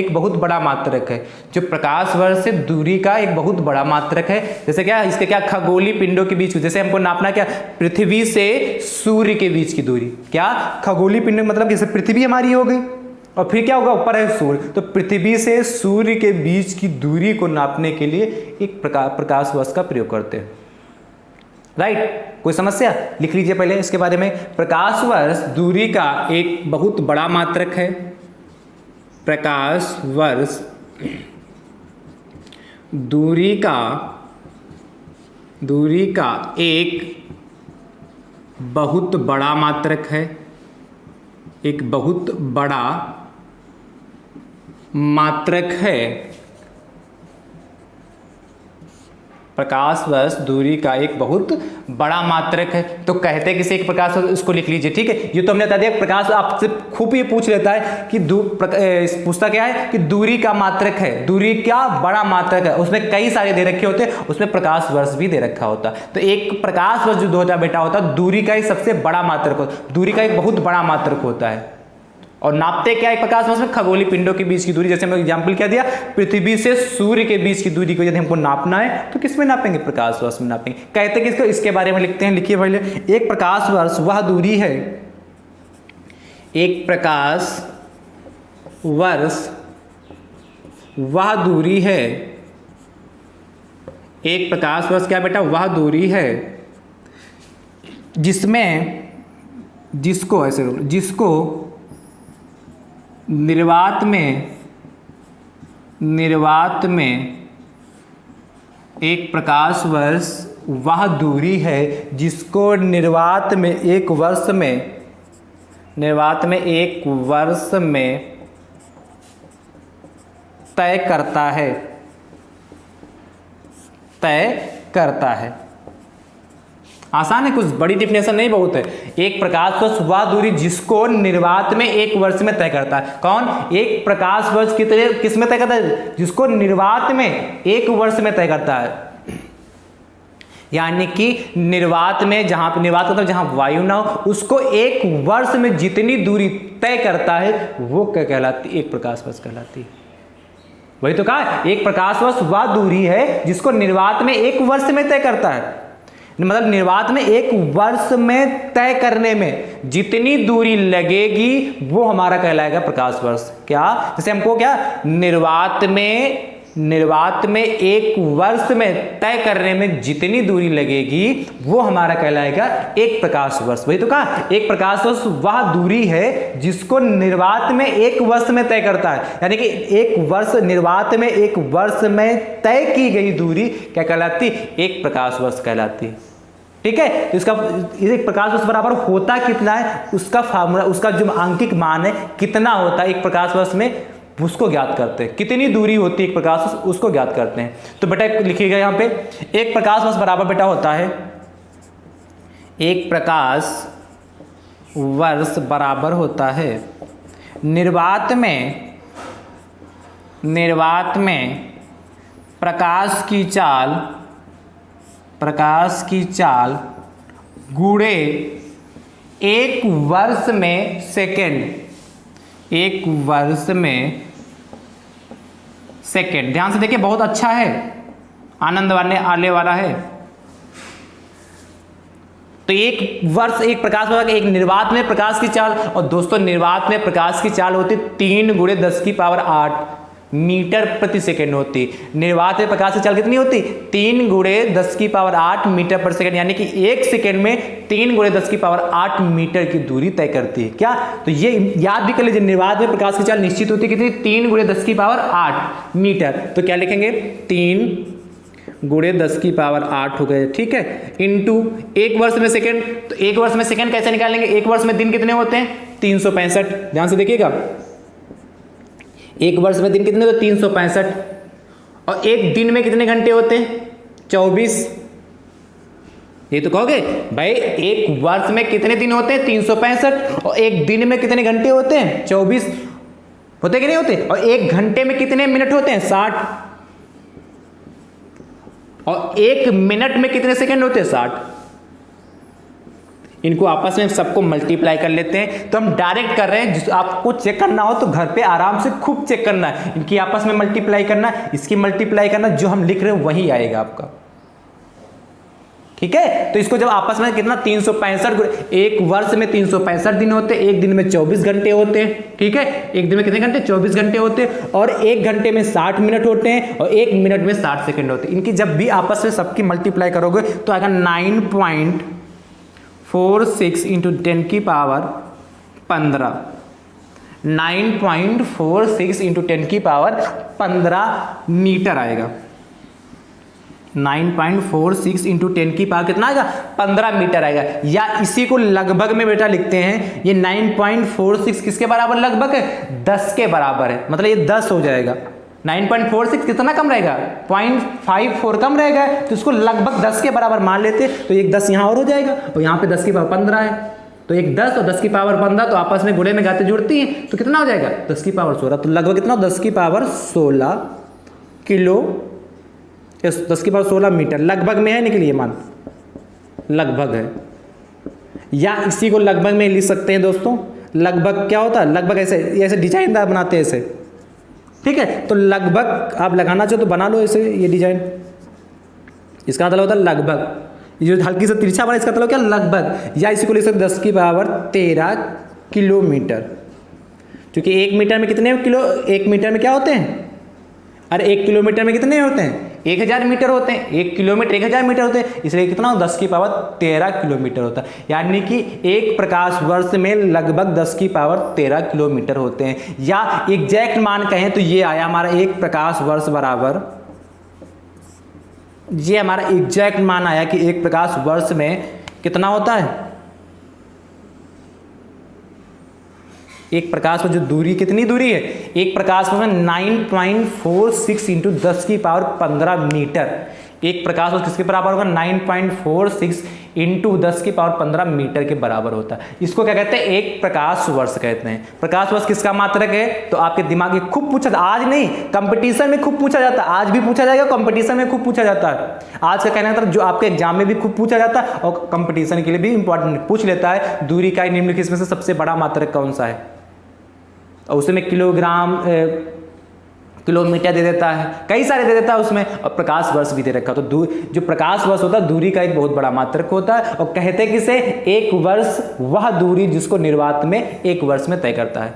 बहुत बड़ा मात्रक है। जो प्रकाश वर्ष से दूरी का एक बहुत बड़ा मात्रक है। जैसे क्या, इसके क्या, खगोलीय पिंडों के बीच, जैसे हमको नापना क्या, पृथ्वी से सूर्य के बीच की दूरी। क्या? खगोलीय पिंड मतलब जैसे पृथ्वी हमारी हो गई और फिर क्या होगा, ऊपर है सूर्य, तो पृथ्वी से सूर्य के बीच की दूरी को नापने के लिए एक प्रकाश वर्ष का प्रयोग करते हैं। राइट, कोई समस्या? लिख लीजिए पहले इसके बारे में। प्रकाश वर्ष दूरी का एक बहुत बड़ा मात्रक है। प्रकाश वर्ष दूरी का एक बहुत बड़ा मात्रक है। एक बहुत बड़ा मात्रक है। प्रकाश वर्ष दूरी का एक बहुत बड़ा मात्रक है। तो कहते किसी एक प्रकाश वर्ष, उसको लिख लीजिए। ठीक है, ये तो हमने बता दिया। प्रकाश आपसे खूब ये पूछ लेता है कि पूछता क्या है कि दूरी का मात्रक है, दूरी क्या बड़ा मात्रक है। उसमें कई सारे दे रखे होते हैं, उसमें प्रकाश वर्ष भी दे रखा होता है। तो एक प्रकाश वर्ष जो होता बेटा होता है दूरी का एक सबसे बड़ा मात्रक होता है, दूरी का एक बहुत बड़ा मात्रक होता है। और नापते क्या है प्रकाश वर्ष में? खगोलीय पिंडों के बीच की दूरी। जैसे हमने एग्जांपल क्या दिया, पृथ्वी से सूर्य के बीच की दूरी को यदि हमको नापना है तो किस में नापेंगे? प्रकाश वर्ष में नापेंगे। कहते हैं कि इसको इसके बारे में लिखते हैं। लिखिए पहले, एक प्रकाश वर्ष वह दूरी है, एक प्रकाश वर्ष वह दूरी है, एक प्रकाश वर्ष क्या बेटा? वह दूरी है जिसको निर्वात में एक प्रकाश वर्ष वह दूरी है जिसको निर्वात में एक वर्ष में तय करता है। आसान है, कुछ बड़ी डिफिनेशन नहीं, बहुत है। एक प्रकाश वर्ष वह दूरी जिसको निर्वात में एक वर्ष में तय करता है। कौन? एक प्रकाश वर्ष किस में तय करता है? जिसको निर्वात में एक वर्ष में तय करता है। यानी कि निर्वात में, जहां निर्वात मतलब जहां वायु ना हो, उसको एक वर्ष में जितनी दूरी तय करता है वो क्या कहलाती? एक प्रकाश वर्ष कहलाती है। वही तो कहा, एक प्रकाश वर्ष वह दूरी है जिसको निर्वात में एक वर्ष में तय करता है। मतलब निर्वात में एक वर्ष में तय करने में जितनी दूरी लगेगी वो हमारा कहलाएगा प्रकाश वर्ष। क्या? जैसे हमको क्या, निर्वात में एक वर्ष में तय करने में जितनी दूरी लगेगी वो हमारा कहलाएगा एक प्रकाश वर्ष। वही तो कहा, एक प्रकाश वर्ष वह दूरी है जिसको निर्वात में एक वर्ष में तय करता है। यानी कि एक वर्ष, निर्वात में एक वर्ष में तय की गई दूरी क्या कहलाती? एक प्रकाश वर्ष कहलाती। ठीक है, तो इसका एक प्रकाश वर्ष बराबर होता कितना है, उसका फार्मूला, उसका जो आंकिक मान है कितना होता है एक प्रकाश वर्ष में, उसको ज्ञात करते हैं। कितनी दूरी होती है एक प्रकाश वर्ष, उसको ज्ञात करते हैं। तो बेटा लिखिएगा यहाँ पे, एक प्रकाश वर्ष बराबर बेटा होता है, एक प्रकाश वर्ष बराबर होता है निर्वात में प्रकाश की चाल गुणे एक वर्ष में सेकेंड, एक वर्ष में सेकेंड। ध्यान से देखिए, बहुत अच्छा है, आनंद आने वाला है। तो एक वर्ष, एक प्रकाश वर्ष, एक निर्वात में प्रकाश की चाल, और दोस्तों निर्वात में प्रकाश की चाल होती 3 × 10⁸ मीटर प्रति सेकेंड होती। निर्वात में प्रकाश की चाल कितनी होती? 3 × 10⁸ मीटर प्रति सेकेंड। यानी कि एक सेकेंड में 3 × 10⁸ मीटर की दूरी तय करती है। क्या? तो ये याद भी कर लीजिए, निर्वात में प्रकाश की चाल निश्चित होती है कितनी? 3 × 10⁸ मीटर। तो क्या लिखेंगे? 3 गुणे 10 की पावर 8 हो गए, ठीक है, इंटू 1 वर्ष में सेकंड। तो 1 वर्ष में सेकंड कैसे निकालेंगे? 1 वर्ष में दिन कितने होते हैं? 365। ध्यान से देखिएगा, 1 वर्ष में दिन कितने होते हैं? 365। और एक दिन में कितने घंटे होते हैं? 24। ये तो कहोगे भाई 1 वर्ष में कितने दिन होते हैं? 365। और एक दिन में कितने घंटे होते हैं? 24 होते कि नहीं होते? और 1 घंटे में कितने मिनट होते हैं? 60। और 1 मिनट में कितने सेकंड होते हैं? 60। इनको आपस में सबको मल्टीप्लाई कर लेते हैं। तो हम डायरेक्ट कर रहे हैं, जिस आपको चेक करना हो तो घर पे आराम से खूब चेक करना है, इनकी आपस में मल्टीप्लाई करना, इसकी मल्टीप्लाई करना, जो हम लिख रहे हैं वही आएगा आपका, ठीक है। तो इसको जब आपस में कितना 365, 1 वर्ष में 365 दिन होते हैं, एक दिन में 24 घंटे होते हैं, ठीक है। एक दिन में कितने घंटे? 24 घंटे होते हैं। और 1 घंटे में 60 मिनट होते हैं, और 1 मिनट में 60 सेकंड होते हैं। इनकी जब भी आपस में सबकी मल्टीप्लाई करोगे तो आएगा 9.46 इंटू 10 की पावर 15। 9.46 इंटू 10 की पावर 15 मीटर आएगा। 9.46 इंटू 10 की पावर कितना आएगा? 15 मीटर आएगा। या इसी को लगभग में बेटा लिखते हैं, ये 9.46 किसके बराबर लगभग है? 10 के बराबर है, मतलब ये 10 हो जाएगा। 9.46 कितना कम रहेगा? 0.54 कम रहेगा, तो इसको लगभग 10 के बराबर मान लेते, तो एक 10 यहाँ और हो जाएगा, और यहाँ पे 10 की पावर 15 है, तो एक 10 और 10 की पावर 15 तो आपस में गुणे में गाते जुड़ती हैं, तो कितना हो जाएगा? 10 की पावर 16। तो लगभग कितना? 10 की पावर 16 किलो, 10 की पावर 16 मीटर। लगभग में है, निकलिए मान लगभग है, या इसी को लगभग में लिख सकते हैं दोस्तों। लगभग क्या होता है? लगभग ऐसे ऐसे डिजाइनदार बनाते हैं ऐसे, ठीक है। तो लगभग आप लगाना चाहो तो बना लो ऐसे, ये डिजाइन, इसका मतलब होता है लगभग। ये जो हल्की से तिरछा बना, इसका मतलब क्या? लगभग। या इसी को लिख सकते 10 की पावर 13 किलोमीटर, क्योंकि 1 मीटर में कितने किलो? 1 मीटर में क्या होते हैं? अरे 1 किलोमीटर में कितने होते हैं? 1000 मीटर होते हैं। 1 किलोमीटर 1000 मीटर होते हैं, इसलिए कितना? 10 की पावर 13 किलोमीटर होता है। यानी कि 1 प्रकाश वर्ष में लगभग 10 की पावर 13 किलोमीटर होते हैं। या एग्जैक्ट मान कहें तो ये आया हमारा 1 प्रकाश वर्ष बराबर, ये हमारा एग्जैक्ट मान आया कि 1 प्रकाश वर्ष में कितना होता है? एक प्रकाश में जो दूरी, कितनी दूरी है? एक प्रकाश में 9.46 इंटू 10 की पावर 15 मीटर। एक प्रकाश वर्ष किसके बराबर होगा? 9.46 इंटू 10 की पावर 15 मीटर के बराबर होता है। इसको क्या कहते हैं? एक प्रकाश वर्ष कहते हैं। प्रकाश वर्ष किसका मात्रक है? तो आपके दिमाग में खूब पूछा, आज नहीं कंपटीशन में खूब पूछा जाता है, आज भी पूछा जाएगा, कंपटीशन में खूब पूछा जाता है। आज का कहना था जो आपके एग्जाम में भी खूब पूछा जाता है, और कंपटीशन के लिए भी इंपॉर्टेंट पूछ लेता है, दूरी का निम्नलिखित में से सबसे बड़ा मात्रक कौन सा है? और उसमें किलोग्राम, किलोमीटर दे देता है, कई सारे दे देता है उसमें, और प्रकाश वर्ष भी दे रखा। तो जो प्रकाश वर्ष होता है दूरी का एक बहुत बड़ा मात्रक होता है। और कहते किसे? एक वर्ष वह दूरी जिसको निर्वात में 1 वर्ष में तय करता है।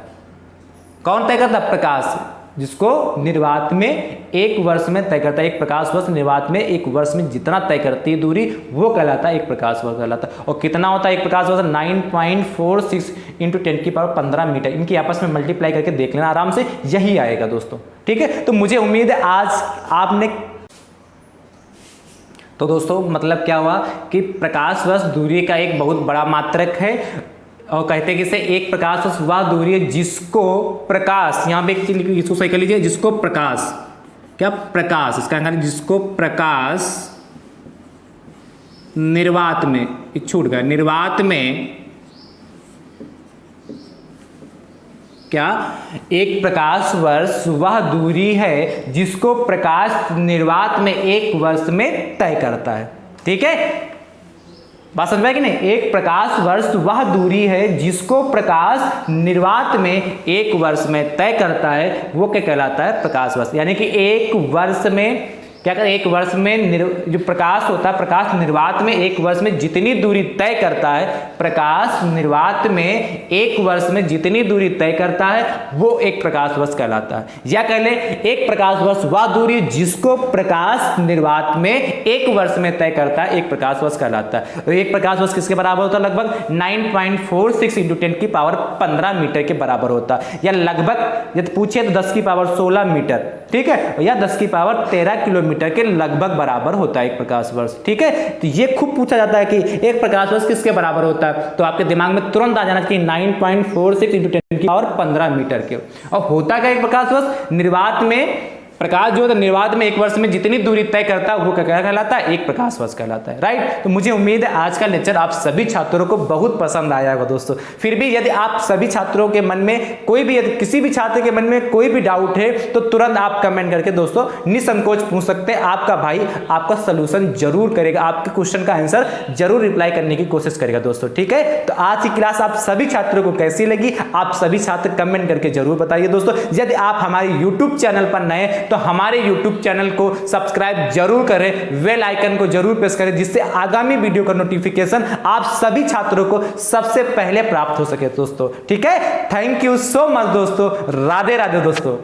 कौन तय करता है? प्रकाश, जिसको निर्वात में 1 वर्ष में तय करता है। एक प्रकाश वर्ष निर्वात में 1 वर्ष में जितना तय करती है दूरी, वो कहलाता है एक प्रकाश वर्ष कहलाता है। और कितना होता है एक प्रकाश वर्ष? 9.46 इंटू 10 की पावर 15 मीटर। इनकी आपस में मल्टीप्लाई करके देख लेना आराम से, यही आएगा दोस्तों, ठीक है। तो मुझे उम्मीद है आज आपने, तो दोस्तों मतलब क्या हुआ कि प्रकाश वर्ष दूरी का एक बहुत बड़ा मात्रक है। और कहते हैं कि इसे एक प्रकाश वर्ष वह दूरी है जिसको प्रकाश, यहाँ पे इसको सही कर लीजिए, जिसको प्रकाश, क्या प्रकाश, इसका मतलब जिसको प्रकाश निर्वात में, छूट गया, निर्वात में क्या? एक प्रकाश वर्ष वह दूरी है जिसको प्रकाश निर्वात में 1 वर्ष में तय करता है, ठीक है। बात समझ में कि नहीं? एक प्रकाश वर्ष वह दूरी है जिसको प्रकाश निर्वात में 1 वर्ष में तय करता है, वो क्या कहलाता है? प्रकाश वर्ष। यानी कि 1 वर्ष में क्या कहते हैं? 1 वर्ष में जो प्रकाश होता है, प्रकाश निर्वात में 1 वर्ष में जितनी दूरी तय करता है, प्रकाश निर्वात में 1 वर्ष में जितनी दूरी तय करता है, वो एक प्रकाश वर्ष कहलाता है। या कह ले एक प्रकाश वर्ष वह दूरी जिसको प्रकाश निर्वात में 1 वर्ष में तय करता है, एक प्रकाश वर्ष कहलाता है। और एक प्रकाश वर्ष किसके बराबर होता है? लगभग 9.46 इंटू 10 की पावर 15 मीटर के बराबर होता है। या लगभग यदि पूछे तो 10 की पावर 16 मीटर। ठीक है, या 10 की पावर 13 किलोमीटर के लगभग बराबर होता है एक प्रकाश वर्ष। ठीक है, तो ये खूब पूछा जाता है कि एक प्रकाश वर्ष किसके बराबर होता है, तो आपके दिमाग में तुरंत आ जाना चाहिए 9.46 × 10 की पावर 15 मीटर के। और होता क्या एक प्रकाश वर्ष, निर्वात में प्रकाश जो है निर्वात में एक वर्ष में जितनी दूरी तय करता है वो क्या कहलाता है, एक प्रकाश वर्ष कहलाता है, राइट। तो मुझे उम्मीद है आज का लेक्चर आप सभी छात्रों को बहुत पसंद आया होगा दोस्तों। फिर भी यदि आप सभी छात्रों के मन में कोई भी, यदि किसी भी छात्र के मन में कोई भी डाउट है तो तुरंत आप कमेंट करके दोस्तों निसंकोच पूछ सकते हैं। आपका भाई आपका सोल्यूशन जरूर करेगा, आपके क्वेश्चन का आंसर जरूर रिप्लाई करने की कोशिश करेगा दोस्तों। ठीक है, तो आज की क्लास आप सभी छात्रों को कैसी लगी, आप सभी छात्र कमेंट करके जरूर बताइए दोस्तों। यदि आप हमारे यूट्यूब चैनल पर नए तो हमारे YouTube चैनल को सब्सक्राइब जरूर करें, बेल आइकन को जरूर प्रेस करें, जिससे आगामी वीडियो का नोटिफिकेशन आप सभी छात्रों को सबसे पहले प्राप्त हो सके दोस्तों। ठीक है, थैंक यू सो मच दोस्तों, राधे राधे दोस्तों।